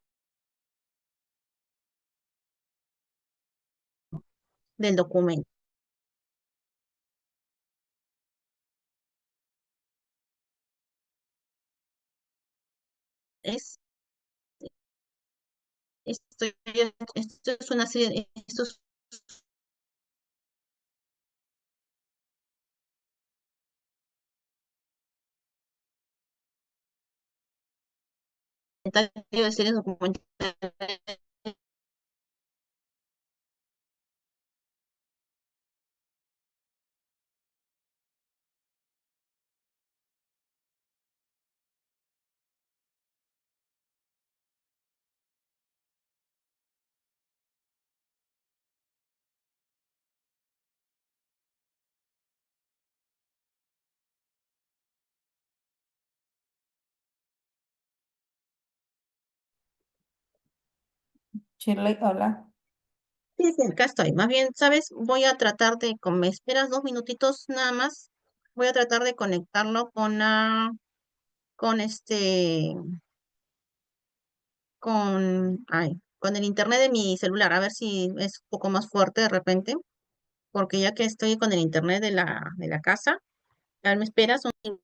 del documento. Es, esto es una serie, esto es inventario de series documentales Shirley, hola. sí, sí, acá estoy. Más bien, ¿sabes? Voy a tratar de, me esperas 2 minutitos nada más. Voy a tratar de conectarlo con con el internet de mi celular, a ver si es un poco más fuerte de repente, porque ya que estoy con el internet de la casa, a ver, me esperas un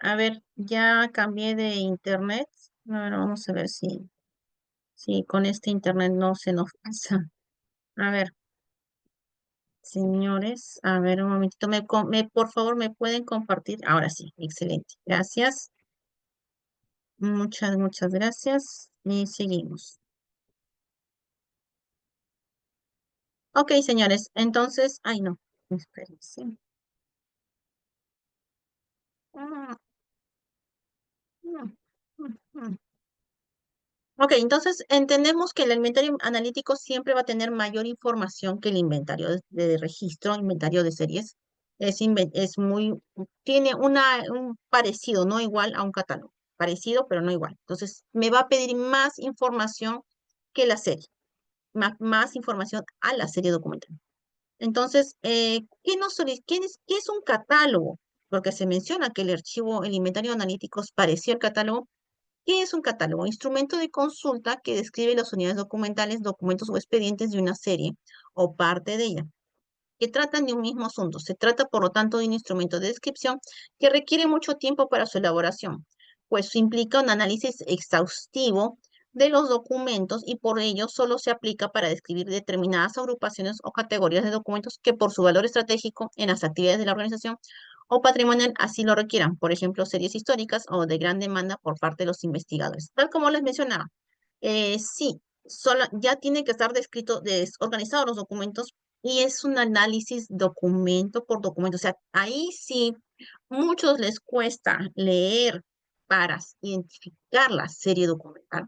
A ver, ya cambié de internet. Bueno, vamos a ver si con este internet no se nos pasa. A ver, señores, a ver un momentito, por favor, me pueden compartir. Ahora sí, excelente. Gracias. Muchas gracias. Y seguimos. Ok, señores, entonces, ay no, espérense. Ah, mm, mm. Ok, entonces entendemos que el inventario analítico siempre va a tener mayor información que el inventario de registro, inventario de series. Es muy, tiene un parecido, no igual a un catálogo. Parecido, pero no igual. Entonces, me va a pedir más información que la serie, más información a la serie documental. Entonces, qué es un catálogo? Porque se menciona que el archivo, el inventario analítico es parecido al catálogo. ¿Qué es un catálogo? Instrumento de consulta que describe las unidades documentales, documentos o expedientes de una serie o parte de ella, que tratan de un mismo asunto. Se trata, por lo tanto, de un instrumento de descripción que requiere mucho tiempo para su elaboración. pues implica un análisis exhaustivo de los documentos y por ello solo se aplica para describir determinadas agrupaciones o categorías de documentos que por su valor estratégico en las actividades de la organización o patrimonial así lo requieran, por ejemplo, series históricas o de gran demanda por parte de los investigadores. Tal como les mencionaba, sí, ya tiene que estar descrito, desorganizados los documentos y es un análisis documento por documento. O sea, ahí sí, muchos les cuesta leer para identificar la serie documental.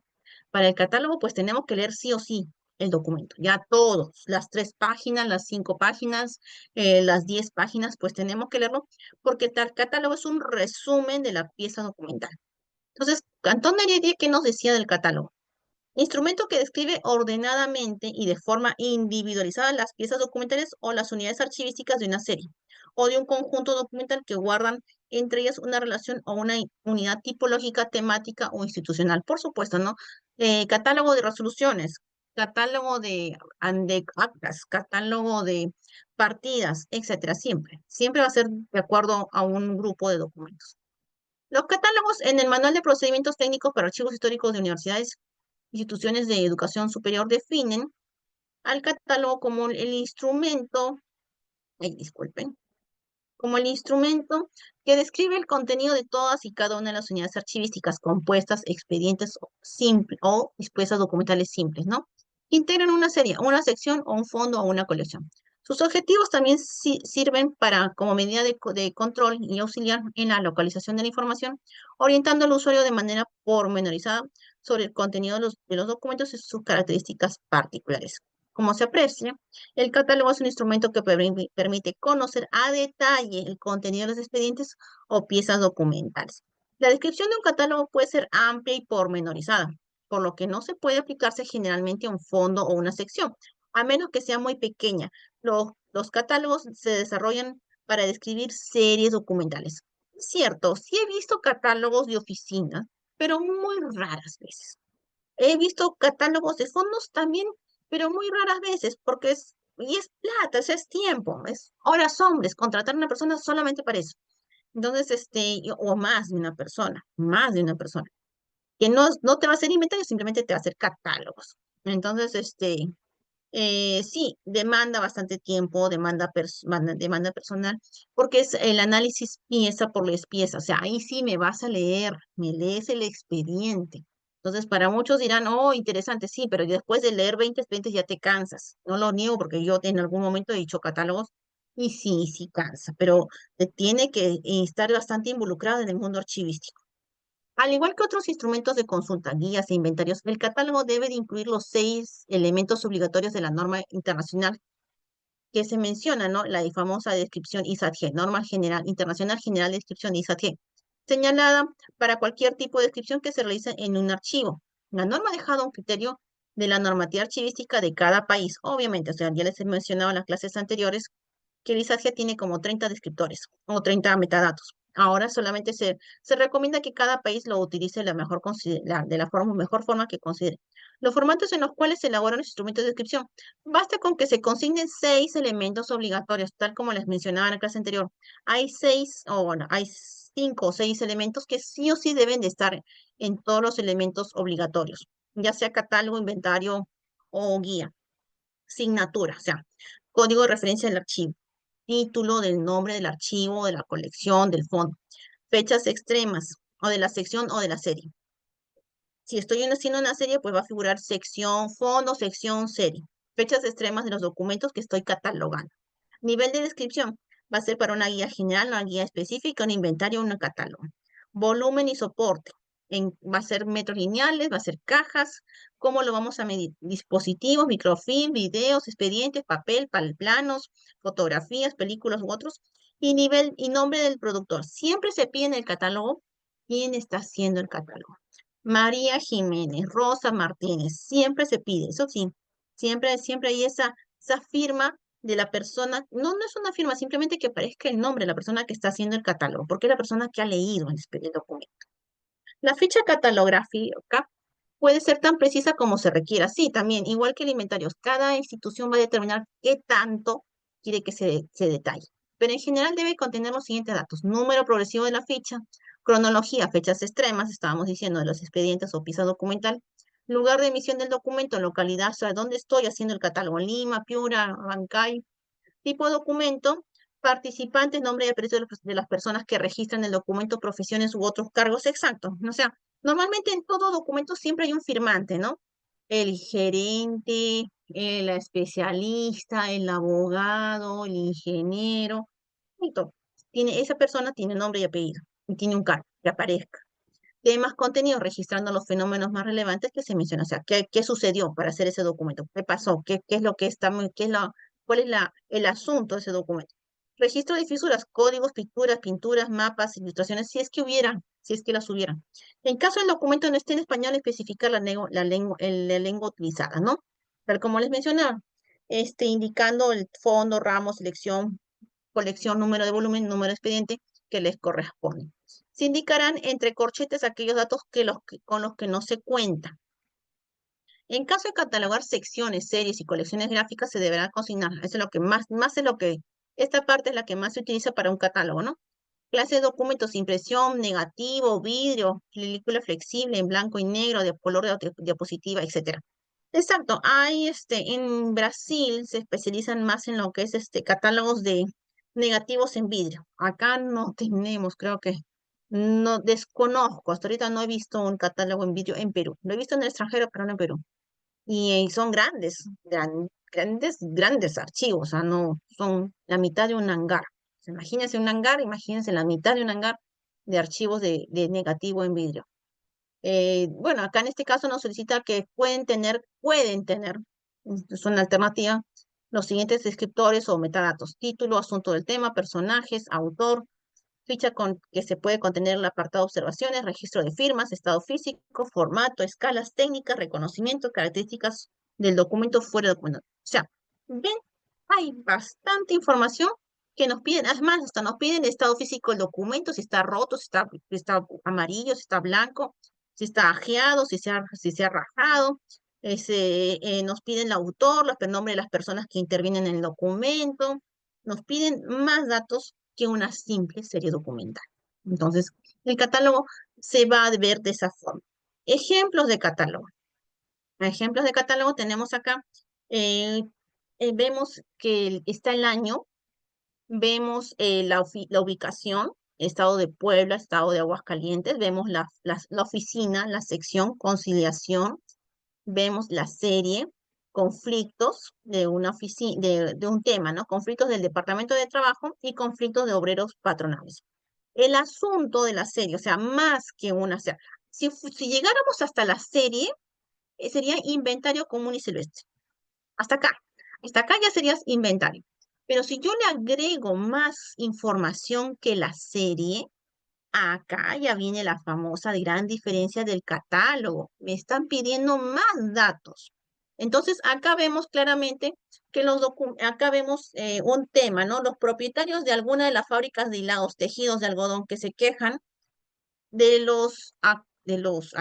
Para el catálogo, pues tenemos que leer sí o sí el documento, ya todos, las 3 páginas, las 5 páginas, las 10 páginas, pues tenemos que leerlo porque el catálogo es un resumen de la pieza documental. Entonces, Cantón de Heredia, ¿qué nos decía del catálogo? Instrumento que describe ordenadamente y de forma individualizada las piezas documentales o las unidades archivísticas de una serie o de un conjunto documental que guardan entre ellas una relación o una unidad tipológica, temática o institucional. Por supuesto, ¿no? Catálogo de resoluciones, catálogo de actas, catálogo de partidas, etcétera. Siempre va a ser de acuerdo a un grupo de documentos. Los catálogos en el Manual de Procedimientos Técnicos para Archivos Históricos de Universidades instituciones de educación superior definen al catálogo como el instrumento, disculpen, como el instrumento que describe el contenido de todas y cada una de las unidades archivísticas compuestas, expedientes o dispuestas documentales simples, ¿no? Integran una serie, una sección o un fondo o una colección. Sus objetivos también sirven como medida de control y auxiliar en la localización de la información, orientando al usuario de manera pormenorizada sobre el contenido de los documentos y sus características particulares. Como se aprecia, el catálogo es un instrumento que permite conocer a detalle el contenido de los expedientes o piezas documentales. La descripción de un catálogo puede ser amplia y pormenorizada, por lo que no se puede aplicarse generalmente a un fondo o una sección, a menos que sea muy pequeña. Los catálogos se desarrollan para describir series documentales. Cierto, sí he visto catálogos de oficinas, pero muy raras veces. He visto catálogos de fondos también, pero muy raras veces, y es plata, es tiempo, es horas hombres, contratar a una persona solamente para eso. Entonces, o más de una persona, que no te va a hacer inventario, simplemente te va a hacer catálogos. Entonces, sí, demanda bastante tiempo, demanda personal, porque es el análisis pieza por pieza. O sea, ahí sí me vas a leer, me lees el expediente. Entonces, para muchos dirán, oh, interesante, sí, pero después de leer 20 expedientes ya te cansas. No lo niego porque yo en algún momento he dicho catálogos y sí, sí cansa, pero te tiene que estar bastante involucrado en el mundo archivístico. Al igual que otros instrumentos de consulta, guías e inventarios, el catálogo debe de incluir los 6 elementos obligatorios de la norma internacional que se menciona, ¿no? La famosa descripción ISAT-G, Norma General, Internacional General de Descripción ISAT-G, señalada para cualquier tipo de descripción que se realice en un archivo. La norma ha dejado un criterio de la normativa archivística de cada país, obviamente, o sea, ya les he mencionado en las clases anteriores que Visagea tiene como 30 descriptores o 30 metadatos. Ahora solamente se recomienda que cada país lo utilice de la mejor forma que considere. Los formatos en los cuales se elaboran los instrumentos de descripción. Basta con que se consignen 6 elementos obligatorios, tal como les mencionaba en la clase anterior. Hay 5 o 6 elementos que sí o sí deben de estar en todos los elementos obligatorios, ya sea catálogo, inventario o guía. Signatura, o sea, código de referencia del archivo, título del nombre del archivo, de la colección, del fondo, fechas extremas, o de la sección o de la serie. Si estoy haciendo una serie, pues va a figurar sección, fondo, sección, serie. Fechas extremas de los documentos que estoy catalogando. Nivel de descripción va a ser para una guía general, una guía específica, un inventario, un catálogo. Volumen y soporte. Va a ser metros lineales, va a ser cajas. ¿Cómo lo vamos a medir? Dispositivos, microfilm, videos, expedientes, papel, planos, fotografías, películas u otros. Y nivel y nombre del productor. Siempre se pide en el catálogo quién está haciendo el catálogo. María Jiménez, Rosa Martínez, siempre se pide, eso sí, siempre hay esa firma de la persona, no es una firma, simplemente que aparezca el nombre de la persona que está haciendo el catálogo, porque es la persona que ha leído el documento. La ficha catalográfica puede ser tan precisa como se requiera, sí, también, igual que el inventario, cada institución va a determinar qué tanto quiere que se detalle, pero en general debe contener los siguientes datos: número progresivo de la ficha, Cronología, fechas extremas, estábamos diciendo de los expedientes o pieza documental. Lugar de emisión del documento, localidad, o sea, ¿dónde estoy haciendo el catálogo? Lima, Piura, Huancayo. Tipo de documento, participantes, nombre y apellido de las personas que registran el documento, profesiones u otros cargos exactos. O sea, normalmente en todo documento siempre hay un firmante, ¿no? El gerente, el especialista, el abogado, el ingeniero, y todo. Esa persona tiene nombre y apellido y tiene un cargo que aparezca. Temas contenidos, registrando los fenómenos más relevantes que se mencionan. O sea, ¿qué sucedió para hacer ese documento? ¿Qué pasó? ¿Qué es lo que está, cuál es el asunto de ese documento? Registro de fisuras, códigos, pinturas, mapas, ilustraciones, si es que hubiera, si es que las hubiera. En caso el documento no esté en español, especificar la lengua utilizada, ¿no? Tal como les mencionaba, indicando el fondo, ramo, selección, colección, número de volumen, número de expediente que les corresponde. Se indicarán entre corchetes aquellos datos con los que no se cuenta. En caso de catalogar secciones, series y colecciones gráficas, se deberá consignar. Eso es lo que más es lo que, esta parte es la que más se utiliza para un catálogo, ¿no? Clase de documentos, impresión, negativo, vidrio, película flexible, en blanco y negro, de color de diapositiva, etcétera. Exacto, hay en Brasil se especializan más en lo que es catálogos de negativos en vidrio. Acá no tenemos, creo que no desconozco, hasta ahorita no he visto un catálogo en vidrio en Perú. Lo he visto en el extranjero, pero no en Perú. Y son grandes archivos, o sea, no son la mitad de un hangar. O sea, imagínense un hangar, imagínense la mitad de un hangar de archivos de negativo en vidrio. Bueno, acá en este caso nos solicita que pueden tener, es una alternativa, los siguientes descriptores o metadatos: título, asunto del tema, personajes, autor, ficha que se puede contener el apartado observaciones, registro de firmas, estado físico, formato, escalas técnicas, reconocimiento, características del documento fuera de documento. O sea, ven, hay bastante información que nos piden, además hasta nos piden el estado físico del documento, si está roto, si está amarillo, si está blanco, si está ajeado, si se ha rajado. Nos piden el autor, los pronombres de las personas que intervienen en el documento, nos piden más datos que una simple serie documental. Entonces, el catálogo se va a ver de esa forma. Ejemplos de catálogo. Ejemplos de catálogo tenemos acá. eh, Vemos que está el año, vemos la ubicación, estado de Puebla, estado de Aguascalientes, vemos la oficina, la sección, conciliación, vemos la serie, conflictos de una oficina, de un tema, ¿no? Conflictos del Departamento de Trabajo y conflictos de obreros patronales. El asunto de la serie, o sea, más que una, o sea, si llegáramos hasta la serie, sería inventario común y silvestre. Hasta acá, hasta acá ya serías inventario. Pero si yo le agrego más información que la serie, acá ya viene la famosa gran diferencia del catálogo. Me están pidiendo más datos. Entonces, acá vemos claramente que acá vemos un tema, ¿no? Los propietarios de alguna de las fábricas de hilados, tejidos de algodón que se quejan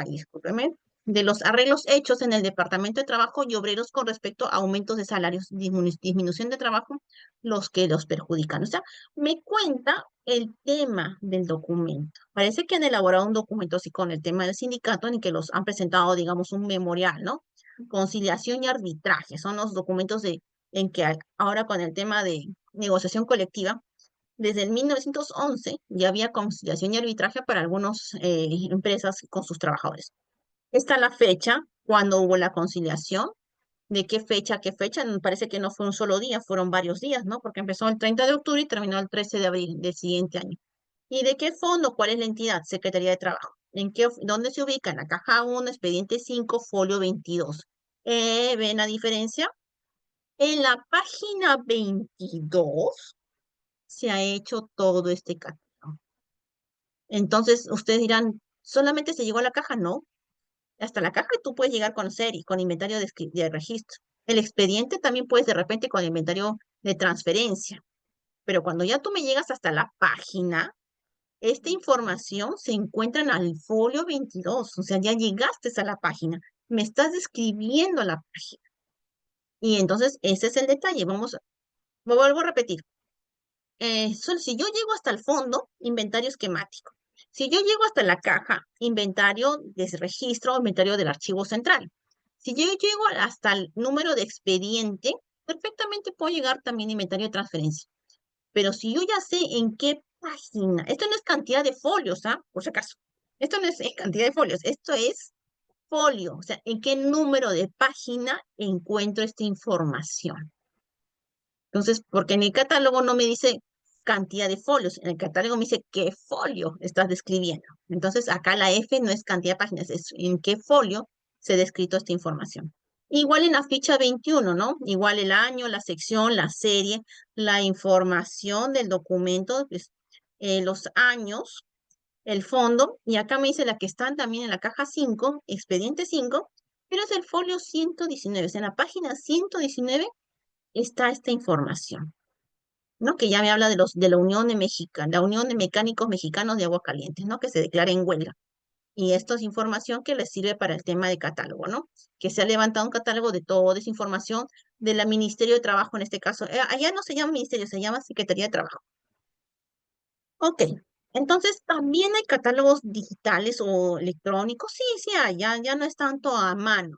discúlpeme, de los arreglos hechos en el Departamento de Trabajo y Obreros con respecto a aumentos de salarios, disminución de trabajo, los que los perjudican. O sea, me cuenta el tema del documento. Parece que han elaborado un documento así con el tema del sindicato en el que los han presentado, digamos, un memorial, ¿no? Conciliación y arbitraje son los documentos en que ahora con el tema de negociación colectiva desde el 1911 ya había conciliación y arbitraje para algunas empresas con sus trabajadores. Está la fecha, cuando hubo la conciliación, de qué fecha a qué fecha. Me parece que no fue un solo día, fueron varios días, ¿no? Porque empezó el 30 de octubre y terminó el 13 de abril del siguiente año. ¿Y de qué fondo? ¿Cuál es la entidad? Secretaría de Trabajo. ¿Dónde se ubica? En la caja 1, expediente 5, folio 22. ¿Ven la diferencia? En la página 22 se ha hecho todo este catálogo. Entonces, ustedes dirán, ¿solamente se llegó a la caja? No. Hasta la caja tú puedes llegar con serie, con inventario de registro. El expediente también puedes de repente con inventario de transferencia. Pero cuando ya tú me llegas hasta la página, esta información se encuentra en el folio 22. O sea, ya llegaste a la página. Me estás describiendo la página. Y entonces ese es el detalle. Vuelvo a repetir. Si yo llego hasta el fondo, inventario esquemático. Si yo llego hasta la caja, inventario de registro, inventario del archivo central. Si yo llego hasta el número de expediente, perfectamente puedo llegar también a inventario de transferencia. Pero si yo ya sé en qué página, esto no es cantidad de folios, ¿ah? Por si acaso. Esto no es cantidad de folios, esto es folio, o sea, en qué número de página encuentro esta información. Entonces, porque en el catálogo no me dice cantidad de folios, en el catálogo me dice qué folio estás describiendo. Entonces, acá la F no es cantidad de páginas, es en qué folio se ha descrito esta información. Igual en la ficha 21, ¿no? Igual el año, la sección, la serie, la información del documento, pues, los años, el fondo, y acá me dice la que están también en la caja 5, expediente 5, pero es el folio 119, o sea, en la página 119 está esta información, ¿no? Que ya me habla de de la Unión de México, la Unión de Mecánicos Mexicanos de Aguascalientes, ¿no? Que se declara en huelga. Y esto es información que les sirve para el tema de catálogo, ¿no? Que se ha levantado un catálogo de toda esa información del Ministerio de Trabajo en este caso. Allá no se llama ministerio, se llama Secretaría de Trabajo. Ok. Entonces, también hay catálogos digitales o electrónicos. Sí, sí hay, ya no es tanto a mano,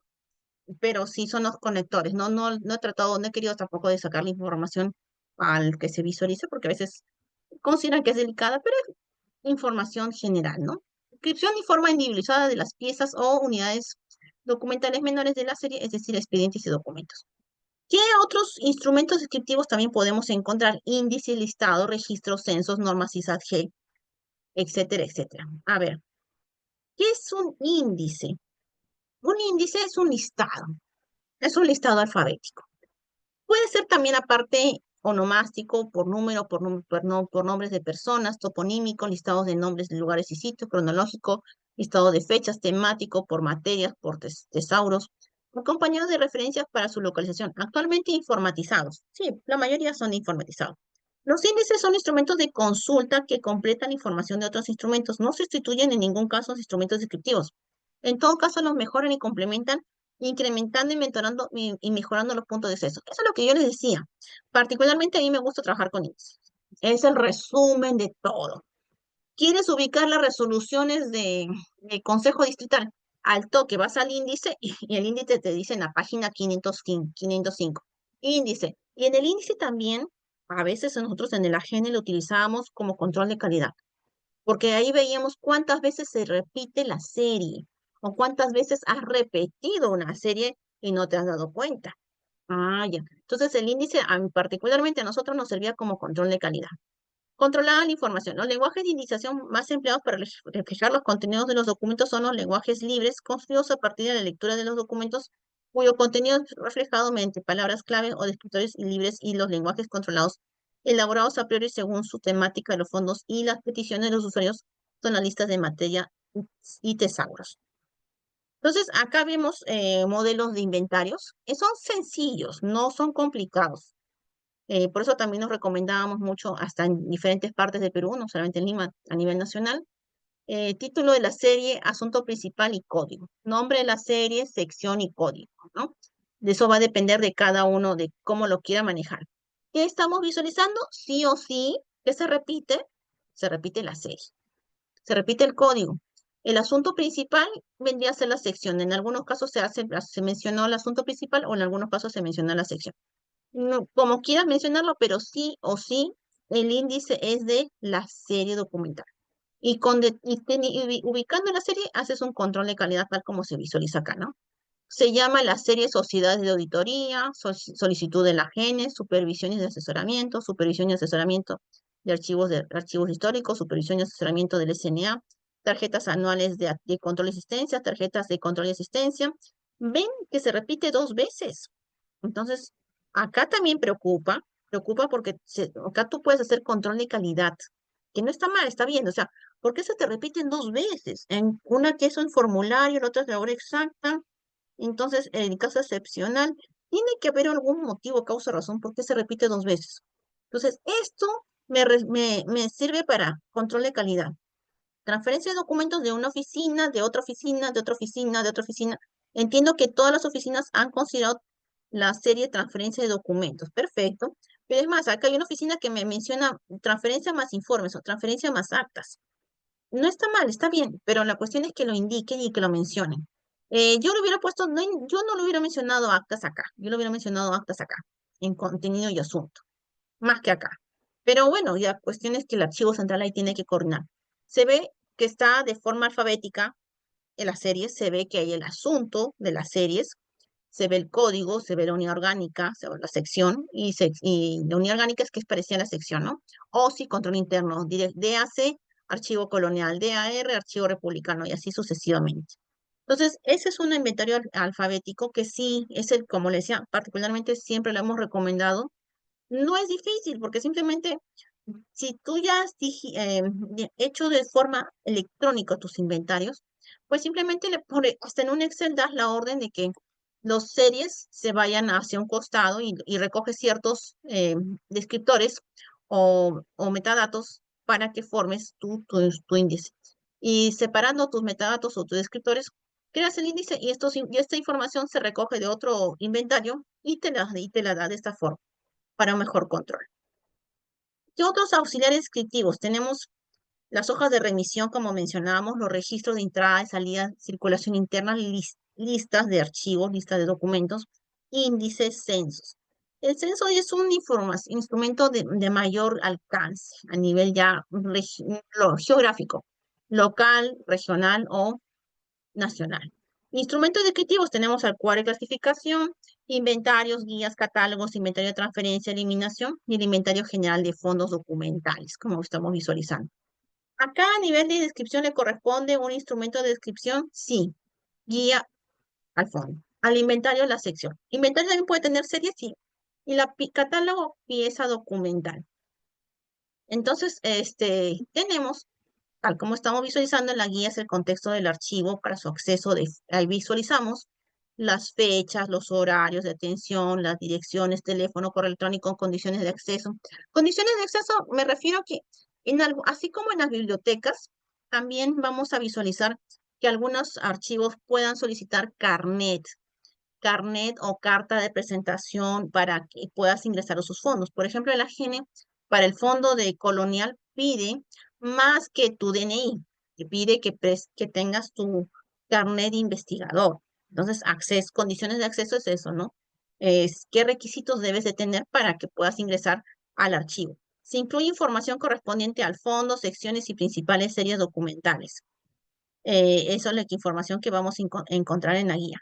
pero sí son los conectores. No he tratado, no he querido tampoco de sacar la información al que se visualice, porque a veces consideran que es delicada, pero es información general, ¿no? Inscripción y forma individualizada de las piezas o unidades documentales menores de la serie, es decir, expedientes y documentos. ¿Qué otros instrumentos descriptivos también podemos encontrar? Índice, listado, registros, censos, normas ISAT-G, etcétera, etcétera. A ver, ¿qué es un índice? Un índice es un listado alfabético. Puede ser también aparte onomástico, por número, por nombres de personas, toponímico, listados de nombres de lugares y sitios, cronológico, listado de fechas, temático, por materias, por tesauros, acompañados de referencias para su localización, actualmente informatizados. Sí, la mayoría son informatizados. Los índices son instrumentos de consulta que completan información de otros instrumentos, no sustituyen en ningún caso los instrumentos descriptivos. En todo caso, los mejoran y complementan incrementando y y mejorando los puntos de acceso. Eso es lo que yo les decía. Particularmente a mí me gusta trabajar con índices. Es el resumen de todo. ¿Quieres ubicar las resoluciones de Consejo Distrital? Al toque vas al índice y el índice te dice en la página 505. Índice. Y en el índice también, a veces nosotros en el AGN lo utilizábamos como control de calidad porque ahí veíamos cuántas veces se repite la serie o cuántas veces has repetido una serie y no te has dado cuenta. Ah, ya. Entonces el índice, particularmente a nosotros nos servía como control de calidad. Controlaba la información. Los lenguajes de indiciación más empleados para reflejar los contenidos de los documentos son los lenguajes libres, construidos a partir de la lectura de los documentos, cuyo contenido es reflejado mediante palabras clave o descriptores libres y los lenguajes controlados, elaborados a priori según su temática de los fondos y las peticiones de los usuarios son las listas de materia y tesauros. Entonces, acá vemos modelos de inventarios que son sencillos, no son complicados. Por eso también nos recomendábamos mucho hasta en diferentes partes de Perú, no solamente en Lima, a nivel nacional. Título de la serie, asunto principal y código. Nombre de la serie, sección y código, ¿no? De eso va a depender de cada uno, de cómo lo quiera manejar. ¿Qué estamos visualizando? Sí o sí, ¿qué se repite? Se repite la serie, se repite el código. El asunto principal vendría a ser la sección. En algunos casos se mencionó el asunto principal o en algunos casos se menciona la sección no, como quieras mencionarlo, pero sí o sí, el índice es de la serie documental. Y ubicando la serie, haces un control de calidad tal como se visualiza acá, ¿no? Se llama la serie Sociedades de Auditoría, solicitud de la GENE, supervisiones de asesoramiento, supervisión y asesoramiento de archivos históricos, supervisión y asesoramiento del SNA, tarjetas anuales de control de asistencia, tarjetas de control de asistencia. Ven que se repite dos veces. Entonces, acá también preocupa porque acá tú puedes hacer control de calidad, que no está mal, está bien. O sea, ¿por qué se te repiten dos veces? En una que es un formulario, la otra es la hora exacta. Entonces, en caso excepcional, tiene que haber algún motivo, causa, razón, por qué se repite dos veces. Entonces, esto me sirve para control de calidad. Transferencia de documentos de una oficina, de otra oficina, de otra oficina, de otra oficina. Entiendo que todas las oficinas han considerado la serie de transferencia de documentos. Perfecto. Pero es más, acá hay una oficina que me menciona transferencia más informes o transferencia más actas. no está mal, está bien, pero la cuestión es que lo indiquen y que lo mencionen. Yo lo hubiera puesto, no, yo no lo hubiera mencionado actas acá, yo lo hubiera mencionado actas acá, en contenido y asunto, más que acá. Pero bueno, ya cuestión es que el archivo central ahí tiene que coordinar. Se ve que está de forma alfabética en las series, se ve que hay el asunto de las series, se ve el código, se ve la unidad orgánica, se ve la sección, y la unidad orgánica es que es parecida a la sección, ¿no? OSI, control interno, DAC, archivo colonial, DAR, archivo republicano, y así sucesivamente. Entonces, ese es un inventario alfabético que sí es el, como le decía, particularmente siempre lo hemos recomendado. No es difícil, porque simplemente si tú ya has hecho de forma electrónica tus inventarios, pues simplemente hasta en un Excel das la orden de que los series se vayan hacia un costado y recoge ciertos descriptores o metadatos para que formes tu índice. Y separando tus metadatos o tus descriptores, creas el índice y esta información se recoge de otro inventario y te la da de esta forma para un mejor control. ¿Qué otros auxiliares descriptivos? Tenemos las hojas de remisión, como mencionábamos, los registros de entrada y salida, circulación interna, listas de archivos, listas de documentos, índices, censos. El censo es un instrumento de mayor alcance a nivel ya geográfico, local, regional o nacional. Instrumentos descriptivos tenemos acuario de clasificación, inventarios, guías, catálogos, inventario de transferencia, eliminación y el inventario general de fondos documentales, como estamos visualizando. A cada nivel de descripción le corresponde un instrumento de descripción, sí, guía al fondo. Al inventario, la sección. Inventario también puede tener series, sí. Y catálogo, pieza documental. Entonces, tenemos, tal como estamos visualizando en la guía, es el contexto del archivo para su acceso. Ahí visualizamos las fechas, los horarios de atención, las direcciones, teléfono, correo electrónico, condiciones de acceso. Condiciones de acceso me refiero a que, así como en las bibliotecas, también vamos a visualizar que algunos archivos puedan solicitar carnet o carta de presentación para que puedas ingresar a sus fondos. Por ejemplo, la GENE para el fondo de Colonial pide más que tu DNI, te pide que tengas tu carnet de investigador. Entonces, condiciones de acceso es eso, ¿no? Es qué requisitos debes de tener para que puedas ingresar al archivo. Se incluye información correspondiente al fondo, secciones y principales series documentales. Eso es la información que vamos a encontrar en la guía.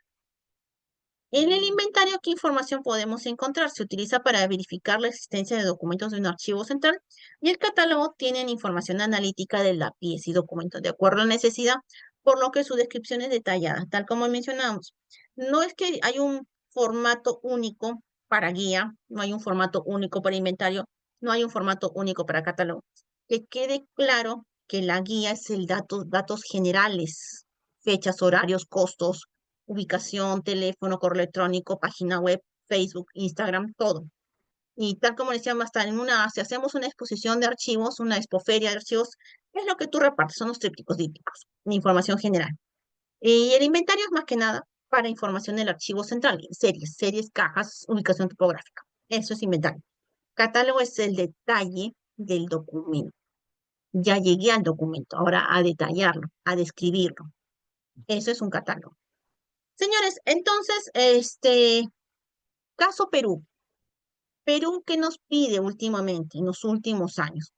En el inventario, ¿qué información podemos encontrar? Se utiliza para verificar la existencia de documentos de un archivo central y el catálogo tiene información analítica de la pieza y documentos de acuerdo a la necesidad, por lo que su descripción es detallada, tal como mencionamos. No es que hay un formato único para guía, no hay un formato único para inventario, no hay un formato único para catálogo. Que quede claro que la guía es datos generales, fechas, horarios, costos, ubicación, teléfono, correo electrónico, página web, Facebook, Instagram, todo. Y tal como decíamos, hasta si hacemos una exposición de archivos, una expoferia de archivos, es lo que tú repartes, son los trípticos dípticos, información general. Y el inventario es más que nada para información del archivo central, series, cajas, ubicación topográfica. Eso es inventario. Catálogo es el detalle del documento. Ya llegué al documento, ahora a detallarlo, a describirlo. Eso es un catálogo. Señores, entonces, caso Perú. Perú, ¿qué nos pide últimamente, en los últimos años?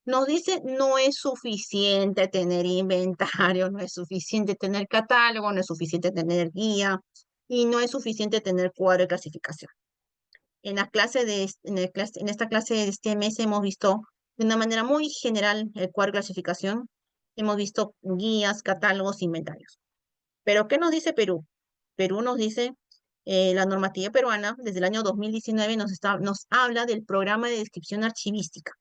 Nos dice, no es suficiente tener inventario, no es suficiente tener catálogo, no es suficiente tener guía y no es suficiente tener cuadro de clasificación. En la clase en esta clase de este mes hemos visto de una manera muy general el cuadro de clasificación. Hemos visto guías, catálogos, inventarios. Pero, ¿qué nos dice Perú? Perú nos dice, la normativa peruana desde el año 2019 nos habla del programa de descripción archivística.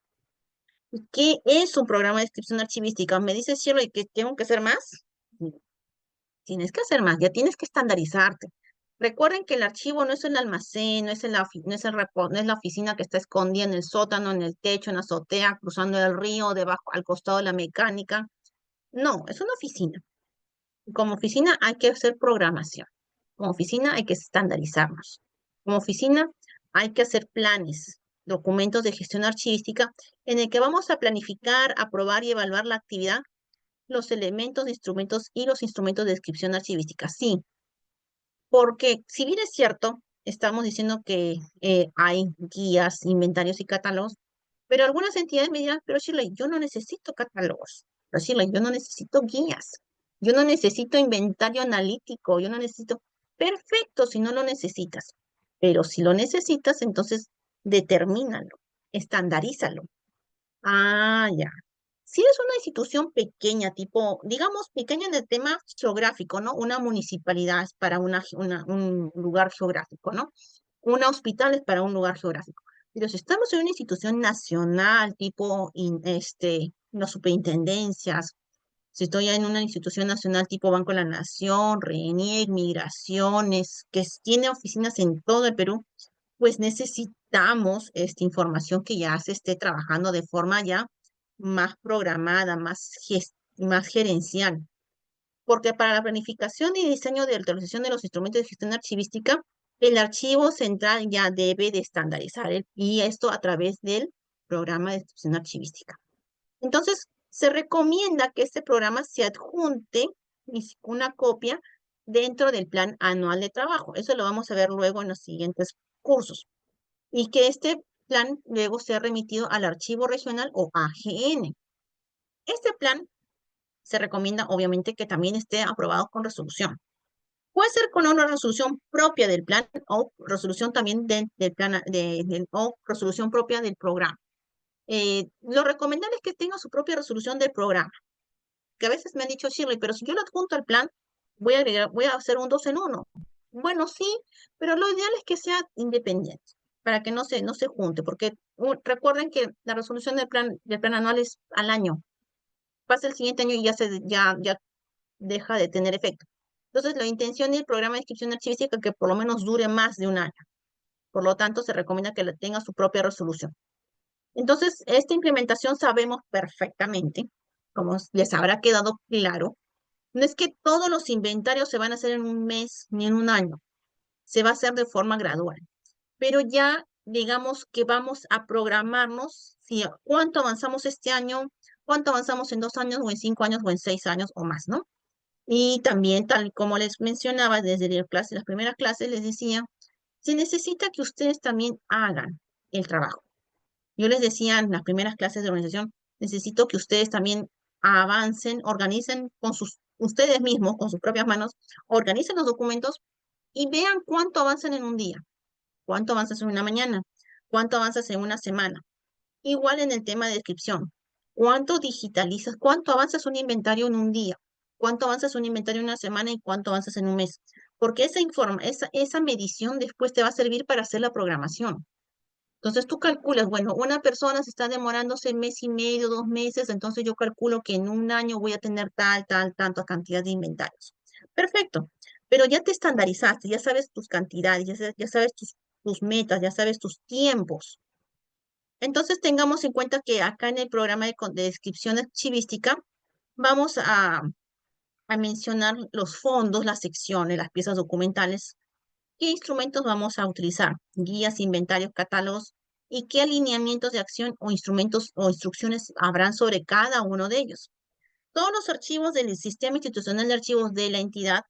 ¿Qué es un programa de descripción archivística? ¿Me dice Shirley que tengo que hacer más? Sí, tienes que hacer más, ya tienes que estandarizarte. Recuerden que el archivo no es el almacén, no es no es la oficina que está escondida en el sótano, en el techo, en la azotea, cruzando el río, debajo, al costado de la mecánica. No, es una oficina. Como oficina hay que hacer programación. Como oficina hay que estandarizarnos. Como oficina hay que hacer planes, documentos de gestión archivística en el que vamos a planificar, aprobar y evaluar la actividad los elementos, instrumentos y los instrumentos de descripción archivística. Sí, porque si bien es cierto, estamos diciendo que hay guías, inventarios y catálogos, pero algunas entidades me dirán, pero Shirley, yo no necesito catálogos, pero Shirley, yo no necesito guías, yo no necesito inventario analítico, yo no necesito... Perfecto, si no lo necesitas, pero si lo necesitas, entonces determínalo, estandarízalo. Ah, ya. Si es una institución pequeña, tipo, digamos, pequeña en el tema geográfico, ¿no? Una municipalidad es para un lugar geográfico, ¿no? Un hospital es para un lugar geográfico. Pero si estamos en una institución nacional, tipo, las superintendencias, si estoy en una institución nacional tipo Banco de la Nación, RENIEC, Migraciones, tiene oficinas en todo el Perú, pues necesitamos esta información que ya se esté trabajando de forma ya más programada, más gerencial. Porque para la planificación y diseño de actualización de los instrumentos de gestión archivística, el archivo central ya debe de estandarizar y esto a través del programa de gestión archivística. Entonces, se recomienda que este programa se adjunte una copia dentro del plan anual de trabajo. Eso lo vamos a ver luego en los siguientes cursos. Y que este plan luego sea remitido al archivo regional o AGN. Este plan se recomienda, obviamente, que también esté aprobado con resolución. Puede ser con una resolución propia del plan o resolución también del plan o resolución propia del programa. Lo recomendable es que tenga su propia resolución del programa, que a veces me han dicho, Shirley, pero si yo lo adjunto al plan, voy a hacer un 2 en 1. Bueno, sí, pero lo ideal es que sea independiente, para que no se junte, porque recuerden que la resolución del plan anual es al año. Pasa el siguiente año y ya deja de tener efecto. Entonces, la intención del programa de inscripción archivística es que por lo menos dure más de un año. Por lo tanto, se recomienda que tenga su propia resolución. Entonces, esta implementación sabemos perfectamente, como les habrá quedado claro, no es que todos los inventarios se van a hacer en un mes ni en un año, se va a hacer de forma gradual, pero ya digamos que vamos a programarnos si cuánto avanzamos este año, cuánto avanzamos en 2 años o en 5 años o en 6 años o más, ¿no? Y también, tal como les mencionaba desde las primeras clases, les decía, se necesita que ustedes también hagan el trabajo. Yo les decía en las primeras clases de organización, necesito que ustedes también avancen, organicen ustedes mismos, con sus propias manos, organicen los documentos y vean cuánto avanzan en un día, cuánto avanzas en una mañana, cuánto avanzas en una semana. Igual en el tema de descripción, cuánto digitalizas, cuánto avanzas un inventario en un día, cuánto avanzas un inventario en una semana y cuánto avanzas en un mes. Porque esa medición después te va a servir para hacer la programación. Entonces tú calculas, bueno, una persona se está demorándose mes y medio, 2 meses, entonces yo calculo que en un año voy a tener tanta cantidad de inventarios. Perfecto, pero ya te estandarizaste, ya sabes tus cantidades, ya sabes tus metas, ya sabes tus tiempos. Entonces tengamos en cuenta que acá en el programa de descripción archivística vamos a mencionar los fondos, las secciones, las piezas documentales, qué instrumentos vamos a utilizar, guías, inventarios, catálogos y qué alineamientos de acción o instrumentos o instrucciones habrán sobre cada uno de ellos. Todos los archivos del sistema institucional de archivos de la entidad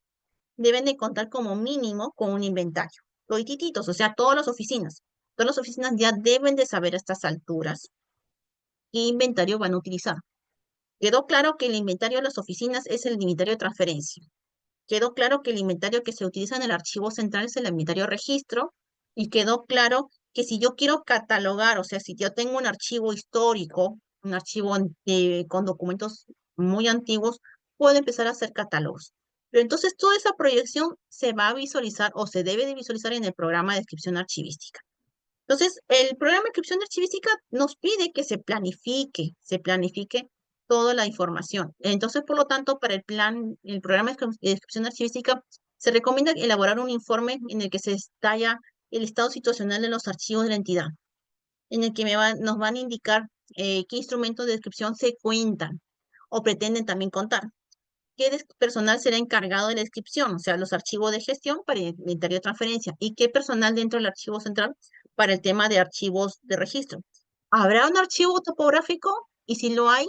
deben de contar como mínimo con un inventario. Todititos, o sea, todas las oficinas. Todas las oficinas ya deben de saber a estas alturas qué inventario van a utilizar. Quedó claro que el inventario de las oficinas es el inventario de transferencia. Quedó claro que el inventario que se utiliza en el archivo central es el inventario registro y quedó claro que si yo quiero catalogar, o sea, si yo tengo un archivo histórico, un archivo con documentos muy antiguos, puedo empezar a hacer catálogos. Pero entonces toda esa proyección se va a visualizar o se debe de visualizar en el programa de descripción archivística. Entonces, el programa de inscripción archivística nos pide que se planifique toda la información. Entonces, por lo tanto, para el programa de inscripción archivística, se recomienda elaborar un informe en el que se detalla el estado situacional de los archivos de la entidad, en el que nos van a indicar qué instrumentos de descripción se cuentan o pretenden también contar. ¿Qué personal será encargado de la descripción? O sea, los archivos de gestión para el inventario de transferencia. ¿Y qué personal dentro del archivo central para el tema de archivos de registro? ¿Habrá un archivo topográfico? Y si lo hay,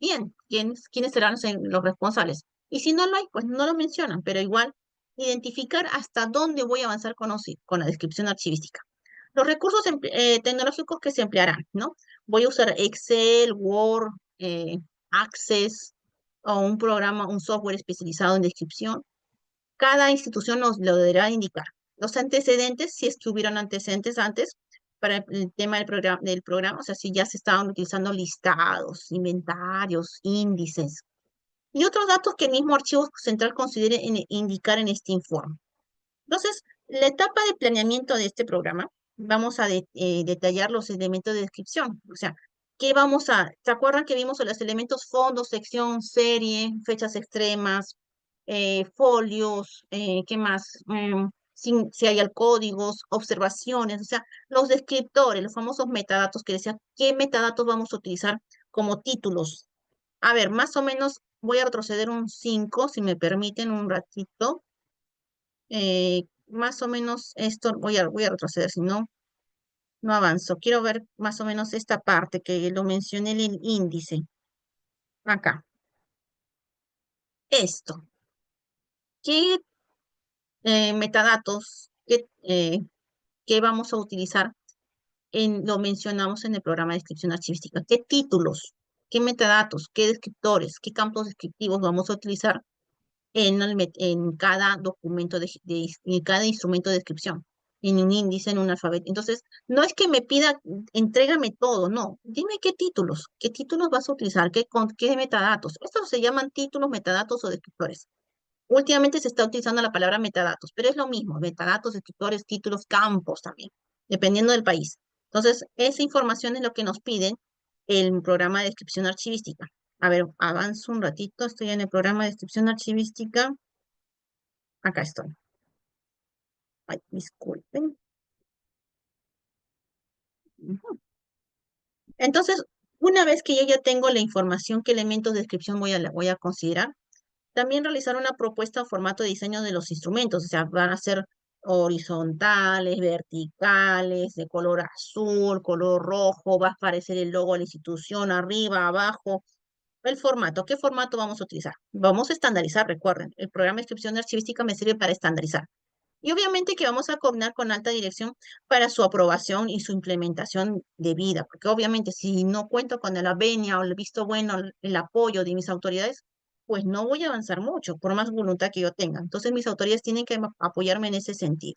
bien, ¿quiénes serán los responsables? Y si no lo hay, pues no lo mencionan, pero igual identificar hasta dónde voy a avanzar con la descripción archivística. Los recursos tecnológicos que se emplearán, ¿no? Voy a usar Excel, Word, Access o un programa, un software especializado en descripción. Cada institución nos lo deberá indicar. Los antecedentes, si es que hubieron antecedentes antes, para el tema del programa, o sea, si ya se estaban utilizando listados, inventarios, índices y otros datos que el mismo archivo central considere indicar en este informe. Entonces, la etapa de planeamiento de este programa, vamos a detallar los elementos de descripción. O sea, ¿se acuerdan que vimos los elementos fondo, sección, serie, fechas extremas, folios, ¿qué más? Si hay códigos, observaciones, o sea, los descriptores, los famosos metadatos que decía, ¿qué metadatos vamos a utilizar como títulos? A ver, más o menos voy a retroceder un 5, si me permiten un ratito. Más o menos esto voy a retroceder, si no, no avanzo. Quiero ver más o menos esta parte que lo mencioné en el índice. Acá. Esto. ¿Qué metadatos qué vamos a utilizar? Lo mencionamos en el programa de descripción archivística. ¿Qué títulos? ¿Qué metadatos? ¿Qué descriptores? ¿Qué campos descriptivos vamos a utilizar en cada documento, en cada instrumento de descripción, en un índice, en un alfabeto? Entonces, no es que me pida, entrégame todo, no. Dime qué títulos vas a utilizar, qué metadatos. Estos se llaman títulos, metadatos o descriptores. Últimamente se está utilizando la palabra metadatos, pero es lo mismo, metadatos, descriptores, títulos, campos también, dependiendo del país. Entonces, esa información es lo que nos piden el programa de descripción archivística. A ver, avanzo un ratito, estoy en el programa de descripción archivística. Acá estoy. Ay, disculpen. Ujú. Entonces, una vez que yo ya tengo la información, qué elementos de descripción voy a considerar, también realizar una propuesta o formato de diseño de los instrumentos, o sea, van a ser horizontales, verticales, de color azul, color rojo, va a aparecer el logo de la institución arriba, abajo. El formato, ¿qué formato vamos a utilizar? Vamos a estandarizar, recuerden, el programa de descripción archivística me sirve para estandarizar. Y obviamente que vamos a coordinar con alta dirección para su aprobación y su implementación debida, porque obviamente si no cuento con la venia o el visto bueno, el apoyo de mis autoridades, pues no voy a avanzar mucho, por más voluntad que yo tenga. Entonces mis autoridades tienen que apoyarme en ese sentido.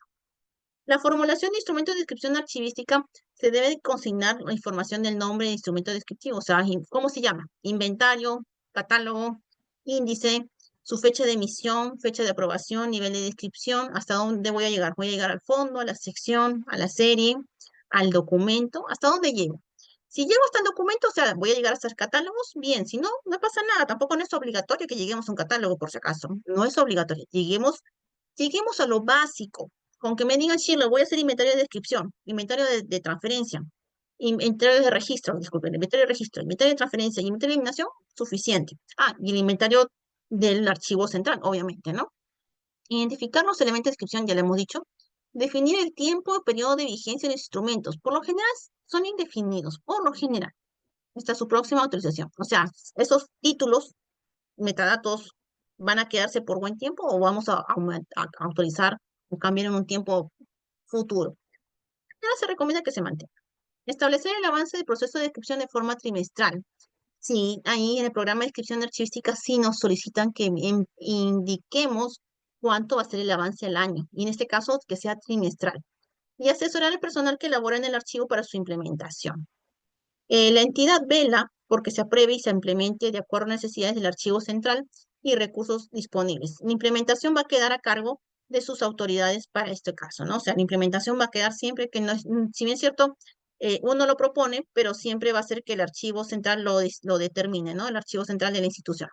La formulación de instrumentos de descripción archivística se debe consignar la información del nombre de instrumento descriptivo, o sea, ¿cómo se llama? Inventario, catálogo, índice, su fecha de emisión, fecha de aprobación, nivel de descripción, hasta dónde voy a llegar. Voy a llegar al fondo, a la sección, a la serie, al documento, hasta dónde llego. Si llego hasta el documento, o sea, voy a llegar hasta los catálogos, bien, si no, no pasa nada, tampoco no es obligatorio que lleguemos a un catálogo, por si acaso, no es obligatorio, lleguemos a lo básico, con que me digan, Shirley, voy a hacer inventario de descripción, inventario de transferencia, inventario de registro, disculpen, inventario de transferencia y inventario de eliminación, suficiente. Ah, y el inventario del archivo central, obviamente, ¿no? Identificar los elementos de descripción, ya lo hemos dicho. Definir el tiempo y periodo de vigencia de los instrumentos. Por lo general son indefinidos, por lo general, hasta su próxima autorización. O sea, esos títulos, metadatos, van a quedarse por buen tiempo o vamos a autorizar o cambiar en un tiempo futuro. Ahora se recomienda que se mantenga. Establecer el avance del proceso de descripción de forma trimestral. Sí, ahí en el programa de descripción archivística sí nos solicitan que indiquemos cuánto va a ser el avance al año, y en este caso que sea trimestral. Y asesorar al personal que elabora en el archivo para su implementación. La entidad vela porque se apruebe y se implemente de acuerdo a necesidades del archivo central y recursos disponibles. La implementación va a quedar a cargo de sus autoridades para este caso, ¿no? O sea, la implementación va a quedar siempre que no es, si bien es cierto, uno lo propone, pero siempre va a ser que el archivo central lo determine, ¿no? El archivo central de la institución.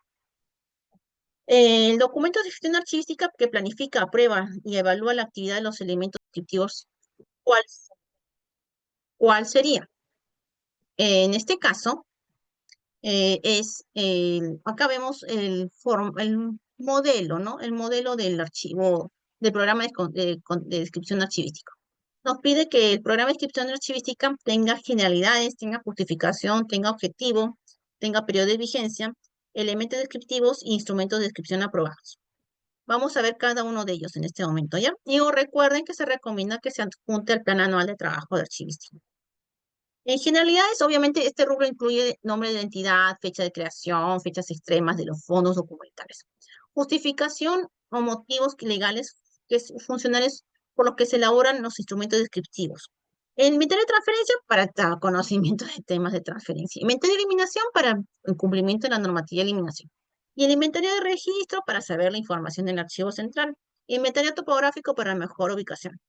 El documento de gestión archivística que planifica, aprueba y evalúa la actividad de los elementos descriptivos, ¿cuál, cuál sería? En este caso, acá vemos el modelo, ¿no? El modelo del archivo, del programa de descripción archivística. Nos pide que el programa de descripción archivística tenga generalidades, tenga justificación, tenga objetivo, tenga periodo de vigencia, elementos descriptivos e instrumentos de descripción aprobados. Vamos a ver cada uno de ellos en este momento, ¿ya? Y recuerden que se recomienda que se adjunte al plan anual de trabajo de archivística. En generalidades, obviamente, este rubro incluye nombre de identidad, fecha de creación, fechas extremas de los fondos documentales, justificación o motivos legales funcionales por los que se elaboran los instrumentos descriptivos. El inventario de transferencia para conocimiento de temas de transferencia. Inventario de eliminación para el cumplimiento de la normativa de eliminación. Y el inventario de registro para saber la información del archivo central. Inventario topográfico para mejor ubicación.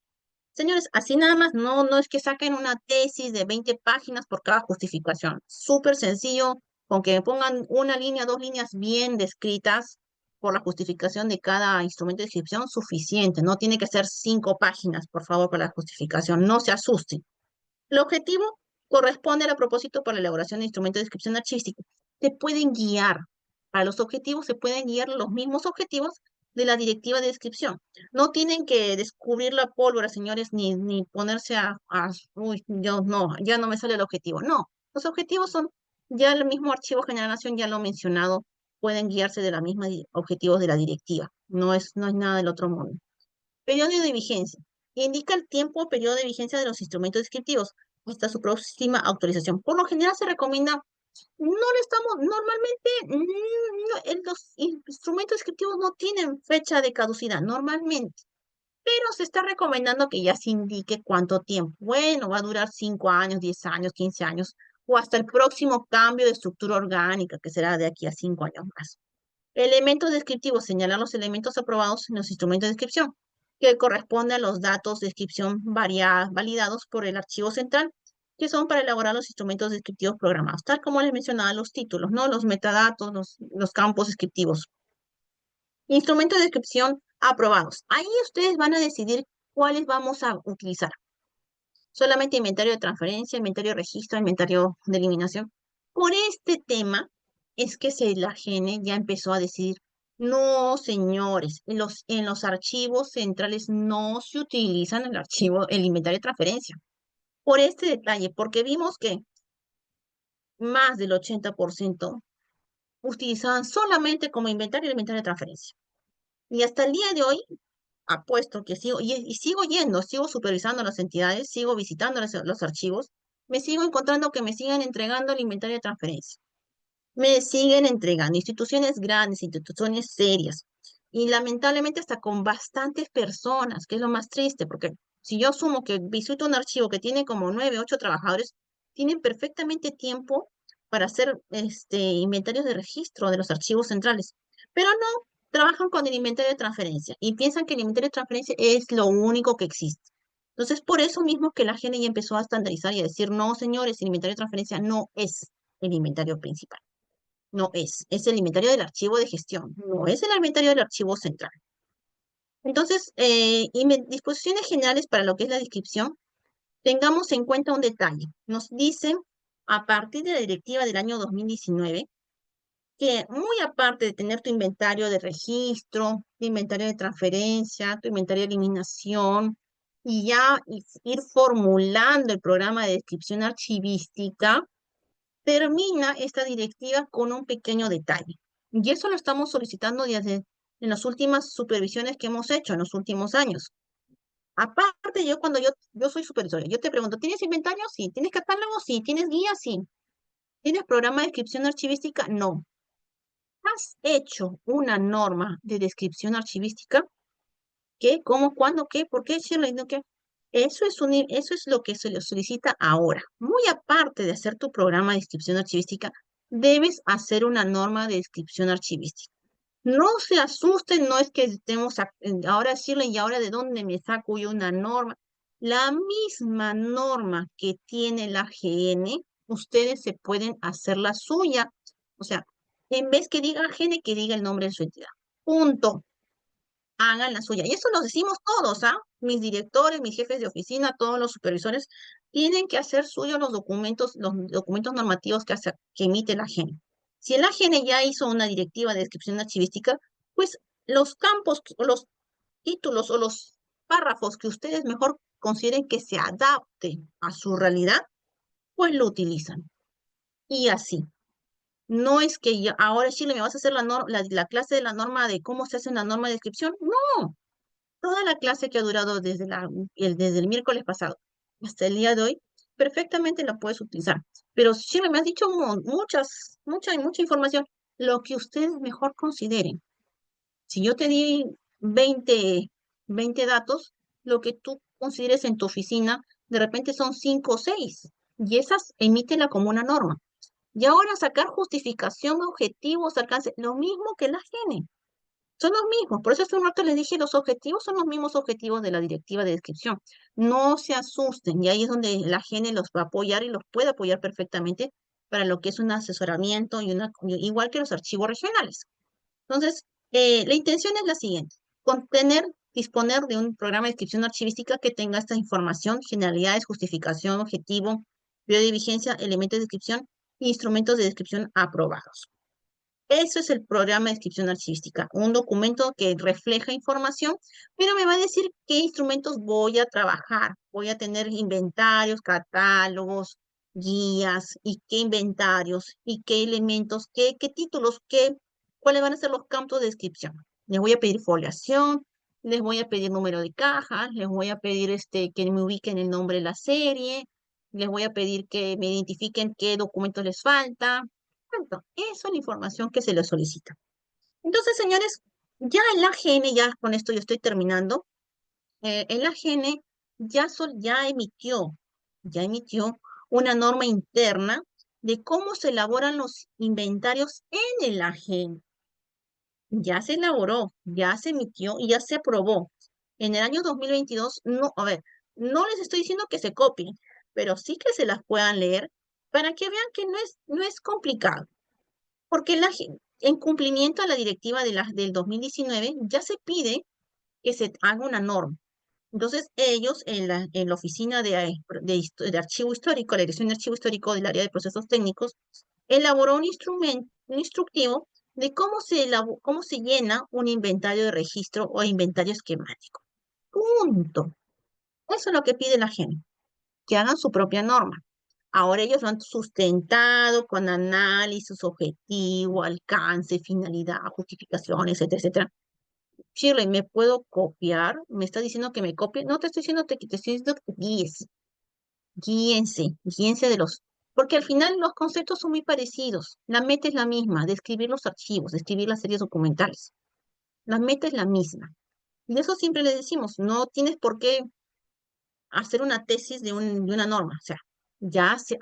Señores, así nada más, no es que saquen una tesis de 20 páginas por cada justificación. Súper sencillo, con que pongan una línea, dos líneas bien descritas por la justificación de cada instrumento de descripción, suficiente. No tiene que ser 5 páginas, por favor, para la justificación. No se asusten. El objetivo corresponde al propósito para la elaboración de instrumentos de descripción archivística. Te pueden guiar. Para los objetivos se pueden guiar los mismos objetivos de la directiva de descripción. No tienen que descubrir la pólvora, señores, ni ponerse uy, yo no, ya no me sale el objetivo. No, los objetivos son, ya el mismo Archivo General de la Nación ya lo he mencionado, pueden guiarse de la misma objetivos de la directiva. No es nada del otro mundo. Periodo de vigencia. Indica el tiempo o periodo de vigencia de los instrumentos descriptivos hasta su próxima autorización. Por lo general se recomienda, no le estamos, normalmente los instrumentos descriptivos no tienen fecha de caducidad, normalmente, pero se está recomendando que ya se indique cuánto tiempo. Bueno, va a durar 5 años, 10 años, 15 años, o hasta el próximo cambio de estructura orgánica, que será de aquí a 5 años más. Elementos descriptivos, señalar los elementos aprobados en los instrumentos de descripción, que corresponden a los datos de descripción validados por el archivo central, que son para elaborar los instrumentos descriptivos programados, tal como les mencionaba los títulos, ¿no? Los metadatos, los campos descriptivos. Instrumentos de descripción aprobados. Ahí ustedes van a decidir cuáles vamos a utilizar. Solamente inventario de transferencia, inventario de registro, inventario de eliminación. Por este tema es que la GENE ya empezó a decir, no, señores, en los archivos centrales no se utilizan el inventario de transferencia. Por este detalle, porque vimos que más del 80% utilizaban solamente como inventario el inventario de transferencia. Y hasta el día de hoy, apuesto que sigo, y sigo yendo, sigo supervisando las entidades, sigo visitando los archivos, me sigo encontrando que me siguen entregando el inventario de transferencia. Me siguen entregando instituciones grandes, instituciones serias, y lamentablemente hasta con bastantes personas, que es lo más triste, porque si yo asumo que visito un archivo que tiene como 9, 8 trabajadores, tienen perfectamente tiempo para hacer inventarios de registro de los archivos centrales, pero no trabajan con el inventario de transferencia y piensan que el inventario de transferencia es lo único que existe. Entonces, por eso mismo que la GNI empezó a estandarizar y a decir, no, señores, el inventario de transferencia no es el inventario principal. No es el inventario del archivo de gestión, no es el inventario del archivo central. Entonces, disposiciones generales para lo que es la descripción, tengamos en cuenta un detalle. Nos dicen, a partir de la directiva del año 2019, que muy aparte de tener tu inventario de registro, tu inventario de transferencia, tu inventario de eliminación, y ya ir formulando el programa de descripción archivística, termina esta directiva con un pequeño detalle. Y eso lo estamos solicitando desde en las últimas supervisiones que hemos hecho en los últimos años. Aparte, cuando yo soy supervisora, yo te pregunto, ¿tienes inventario? Sí. ¿Tienes catálogo? Sí. ¿Tienes guía? Sí. ¿Tienes programa de descripción archivística? No. ¿Has hecho una norma de descripción archivística? ¿Qué? ¿Cómo? ¿Cuándo? ¿Qué? ¿Por qué? Shirley, ¿no? ¿Qué? Eso es lo que se le solicita ahora. Muy aparte de hacer tu programa de descripción archivística, debes hacer una norma de descripción archivística. No se asusten, no es que estemos ahora Shirley, y ahora de dónde me saco yo una norma. La misma norma que tiene la GN, ustedes se pueden hacer la suya. O sea, en vez que diga GN, que diga el nombre de su entidad. Punto. Hagan la suya. Y eso lo decimos todos, ¿ah? Mis directores, mis jefes de oficina, todos los supervisores, tienen que hacer suyos los documentos normativos que emite la GEN. Si el AGN ya hizo una directiva de descripción archivística, pues los campos o los títulos o los párrafos que ustedes mejor consideren que se adapte a su realidad, pues lo utilizan. Y así. No es que ahora, Chile, me vas a hacer la clase de la norma de cómo se hace una norma de descripción. No, toda la clase que ha durado desde el miércoles pasado hasta el día de hoy, perfectamente la puedes utilizar. Pero Shirley, me has dicho mucha información, lo que ustedes mejor consideren. Si yo te di 20 20 datos, lo que tú consideres en tu oficina, de repente son 5 o 6, y esas emítela como una norma. Y ahora sacar justificación, objetivos, alcance, lo mismo que la GENE. Son los mismos, por eso hace un rato les dije, los objetivos son los mismos objetivos de la directiva de descripción. No se asusten, y ahí es donde la GENE los va a apoyar y los puede apoyar perfectamente para lo que es un asesoramiento igual que los archivos regionales. Entonces, la intención es la siguiente: disponer de un programa de descripción archivística que tenga esta información, generalidades, justificación, objetivo, periodo de vigencia, elementos de descripción e instrumentos de descripción aprobados. Eso es el programa de descripción archivística, un documento que refleja información, pero me va a decir qué instrumentos voy a trabajar. Voy a tener inventarios, catálogos, guías, y qué inventarios, y qué elementos, qué títulos, cuáles van a ser los campos de descripción. Les voy a pedir foliación, les voy a pedir número de caja, les voy a pedir que me ubiquen el nombre de la serie, les voy a pedir que me identifiquen qué documentos les falta. Perfecto, eso es la información que se le solicita. Entonces, señores, ya el AGN, ya con esto yo estoy terminando, el AGN ya emitió una norma interna de cómo se elaboran los inventarios en el AGN. Ya se elaboró, ya se emitió y ya se aprobó. En el año 2022, no, a ver, no les estoy diciendo que se copien, pero sí que se las puedan leer para que vean que no es complicado. Porque en cumplimiento a la directiva del 2019 ya se pide que se haga una norma. Entonces, ellos en la oficina de archivo histórico, la dirección de archivo histórico del área de procesos técnicos, elaboró un instructivo de cómo se llena un inventario de registro o inventario esquemático. Punto. Eso es lo que pide la gente, que hagan su propia norma. Ahora ellos lo han sustentado con análisis, objetivo, alcance, finalidad, justificaciones, etcétera, etcétera. Shirley, ¿me puedo copiar? ¿Me estás diciendo que me copie? No te estoy diciendo que te estoy diciendo que guíes. Guíense de los... Porque al final los conceptos son muy parecidos. La meta es la misma, describir los archivos, describir las series documentales. La meta es la misma. Y eso siempre le decimos, no tienes por qué hacer una tesis de una norma. O sea,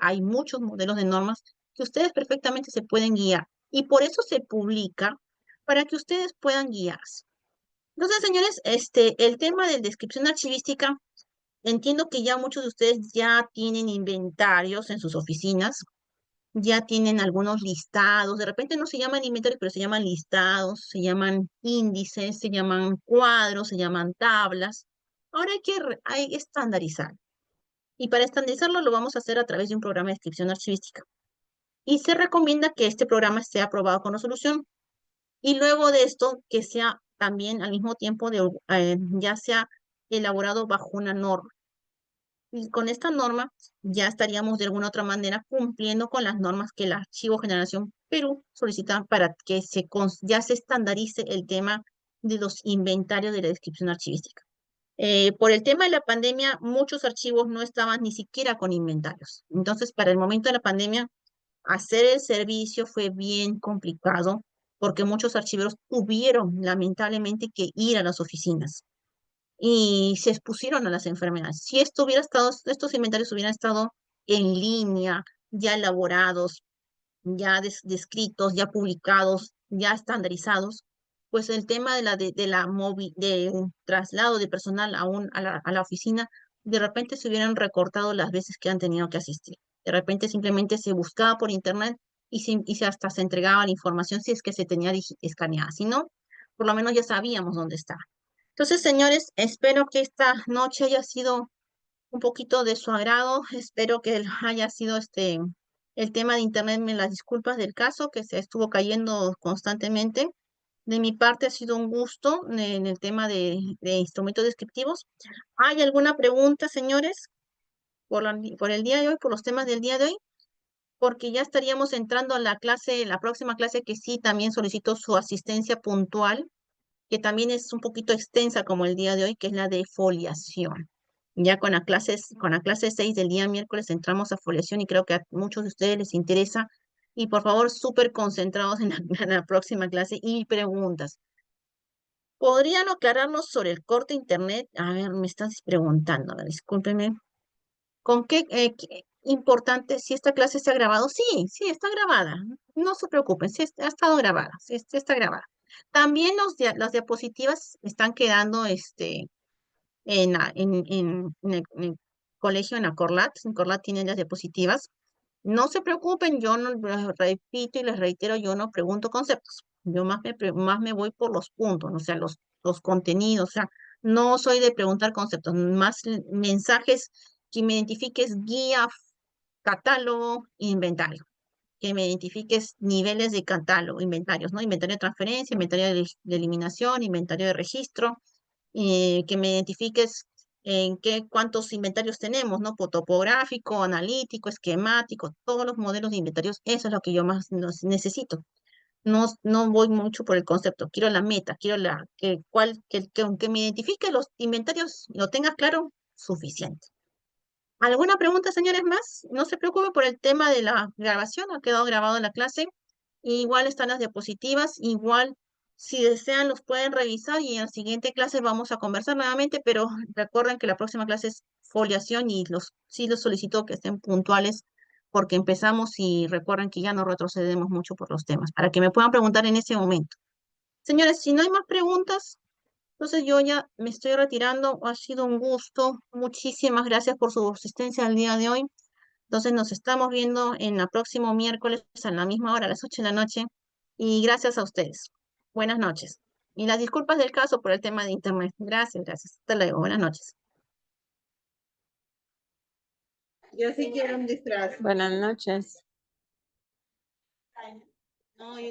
hay muchos modelos de normas que ustedes perfectamente se pueden guiar. Y por eso se publica para que ustedes puedan guiarse. Entonces, señores, el tema de descripción archivística, entiendo que ya muchos de ustedes ya tienen inventarios en sus oficinas, ya tienen algunos listados, de repente no se llaman inventarios, pero se llaman listados, se llaman índices, se llaman cuadros, se llaman tablas. Ahora hay que estandarizar. Y para estandarizarlo lo vamos a hacer a través de un programa de descripción archivística. Y se recomienda que este programa esté aprobado con resolución. Y luego de esto, que sea también al mismo tiempo ya sea elaborado bajo una norma. Y con esta norma ya estaríamos de alguna otra manera cumpliendo con las normas que el Archivo Generación Perú solicita para que ya se estandarice el tema de los inventarios de la descripción archivística. Por el tema de la pandemia, muchos archivos no estaban ni siquiera con inventarios. Entonces, para el momento de la pandemia, hacer el servicio fue bien complicado porque muchos archiveros tuvieron lamentablemente que ir a las oficinas y se expusieron a las enfermedades. Si estos inventarios hubieran estado en línea, ya elaborados, ya descritos, ya publicados, ya estandarizados, pues el tema del traslado de personal a la oficina, de repente se hubieran recortado las veces que han tenido que asistir. De repente simplemente se buscaba por internet y hasta se entregaba la información si es que se tenía escaneada. Si no, por lo menos ya sabíamos dónde estaba. Entonces, señores, espero que esta noche haya sido un poquito de su agrado. Espero que haya sido el tema de internet, me las disculpas del caso, que se estuvo cayendo constantemente. De mi parte ha sido un gusto en el tema de instrumentos descriptivos. ¿Hay alguna pregunta, señores, por el día de hoy, por los temas del día de hoy? porque ya estaríamos entrando a la clase, la próxima clase que sí también solicito su asistencia puntual, que también es un poquito extensa como el día de hoy, que es la de foliación. Ya con la clase 6 del día miércoles entramos a foliación y creo que a muchos de ustedes les interesa. Y por favor, súper concentrados en la, en la próxima clase y preguntas. ¿Podrían aclararnos sobre el corte internet? A ver, me estás preguntando, a ver, discúlpeme. ¿Con qué importante si esta clase está grabada? Sí, sí, está grabada. No se preocupen, sí, ha estado grabada, sí, sí está grabada. También las diapositivas están quedando en el colegio, en Acorlat. En Corlat tienen las diapositivas. No se preocupen, yo no les repito y les reitero, yo no pregunto conceptos. Yo más me voy por los puntos, o sea, los contenidos, o sea, no soy de preguntar conceptos, más mensajes que me identifiques guía, catálogo, inventario, que me identifiques niveles de catálogo, inventarios, ¿no? Inventario de transferencia, inventario de eliminación, inventario de registro, que me identifiques en cuántos inventarios tenemos, ¿no? Topográfico, analítico, esquemático, todos los modelos de inventarios, eso es lo que yo más necesito. No, no voy mucho por el concepto, quiero la meta, quiero que me identifique los inventarios, lo tengas claro, suficiente. ¿Alguna pregunta, señores, más? No se preocupe por el tema de la grabación, ha quedado grabado en la clase. Igual están las diapositivas, igual si desean los pueden revisar y en la siguiente clase vamos a conversar nuevamente, pero recuerden que la próxima clase es foliación y sí los solicito que estén puntuales porque empezamos y recuerden que ya no retrocedemos mucho por los temas, para que me puedan preguntar en ese momento. Señores, si no hay más preguntas, entonces yo ya me estoy retirando. Ha sido un gusto. Muchísimas gracias por su asistencia el día de hoy. Entonces nos estamos viendo en el próximo miércoles a la misma hora, a las 8 de la noche. Y gracias a ustedes. Buenas noches. Y las disculpas del caso por el tema de internet. Gracias, gracias. Hasta luego. Buenas noches. Yo sí quiero un disfraz. Buenas noches. No, yo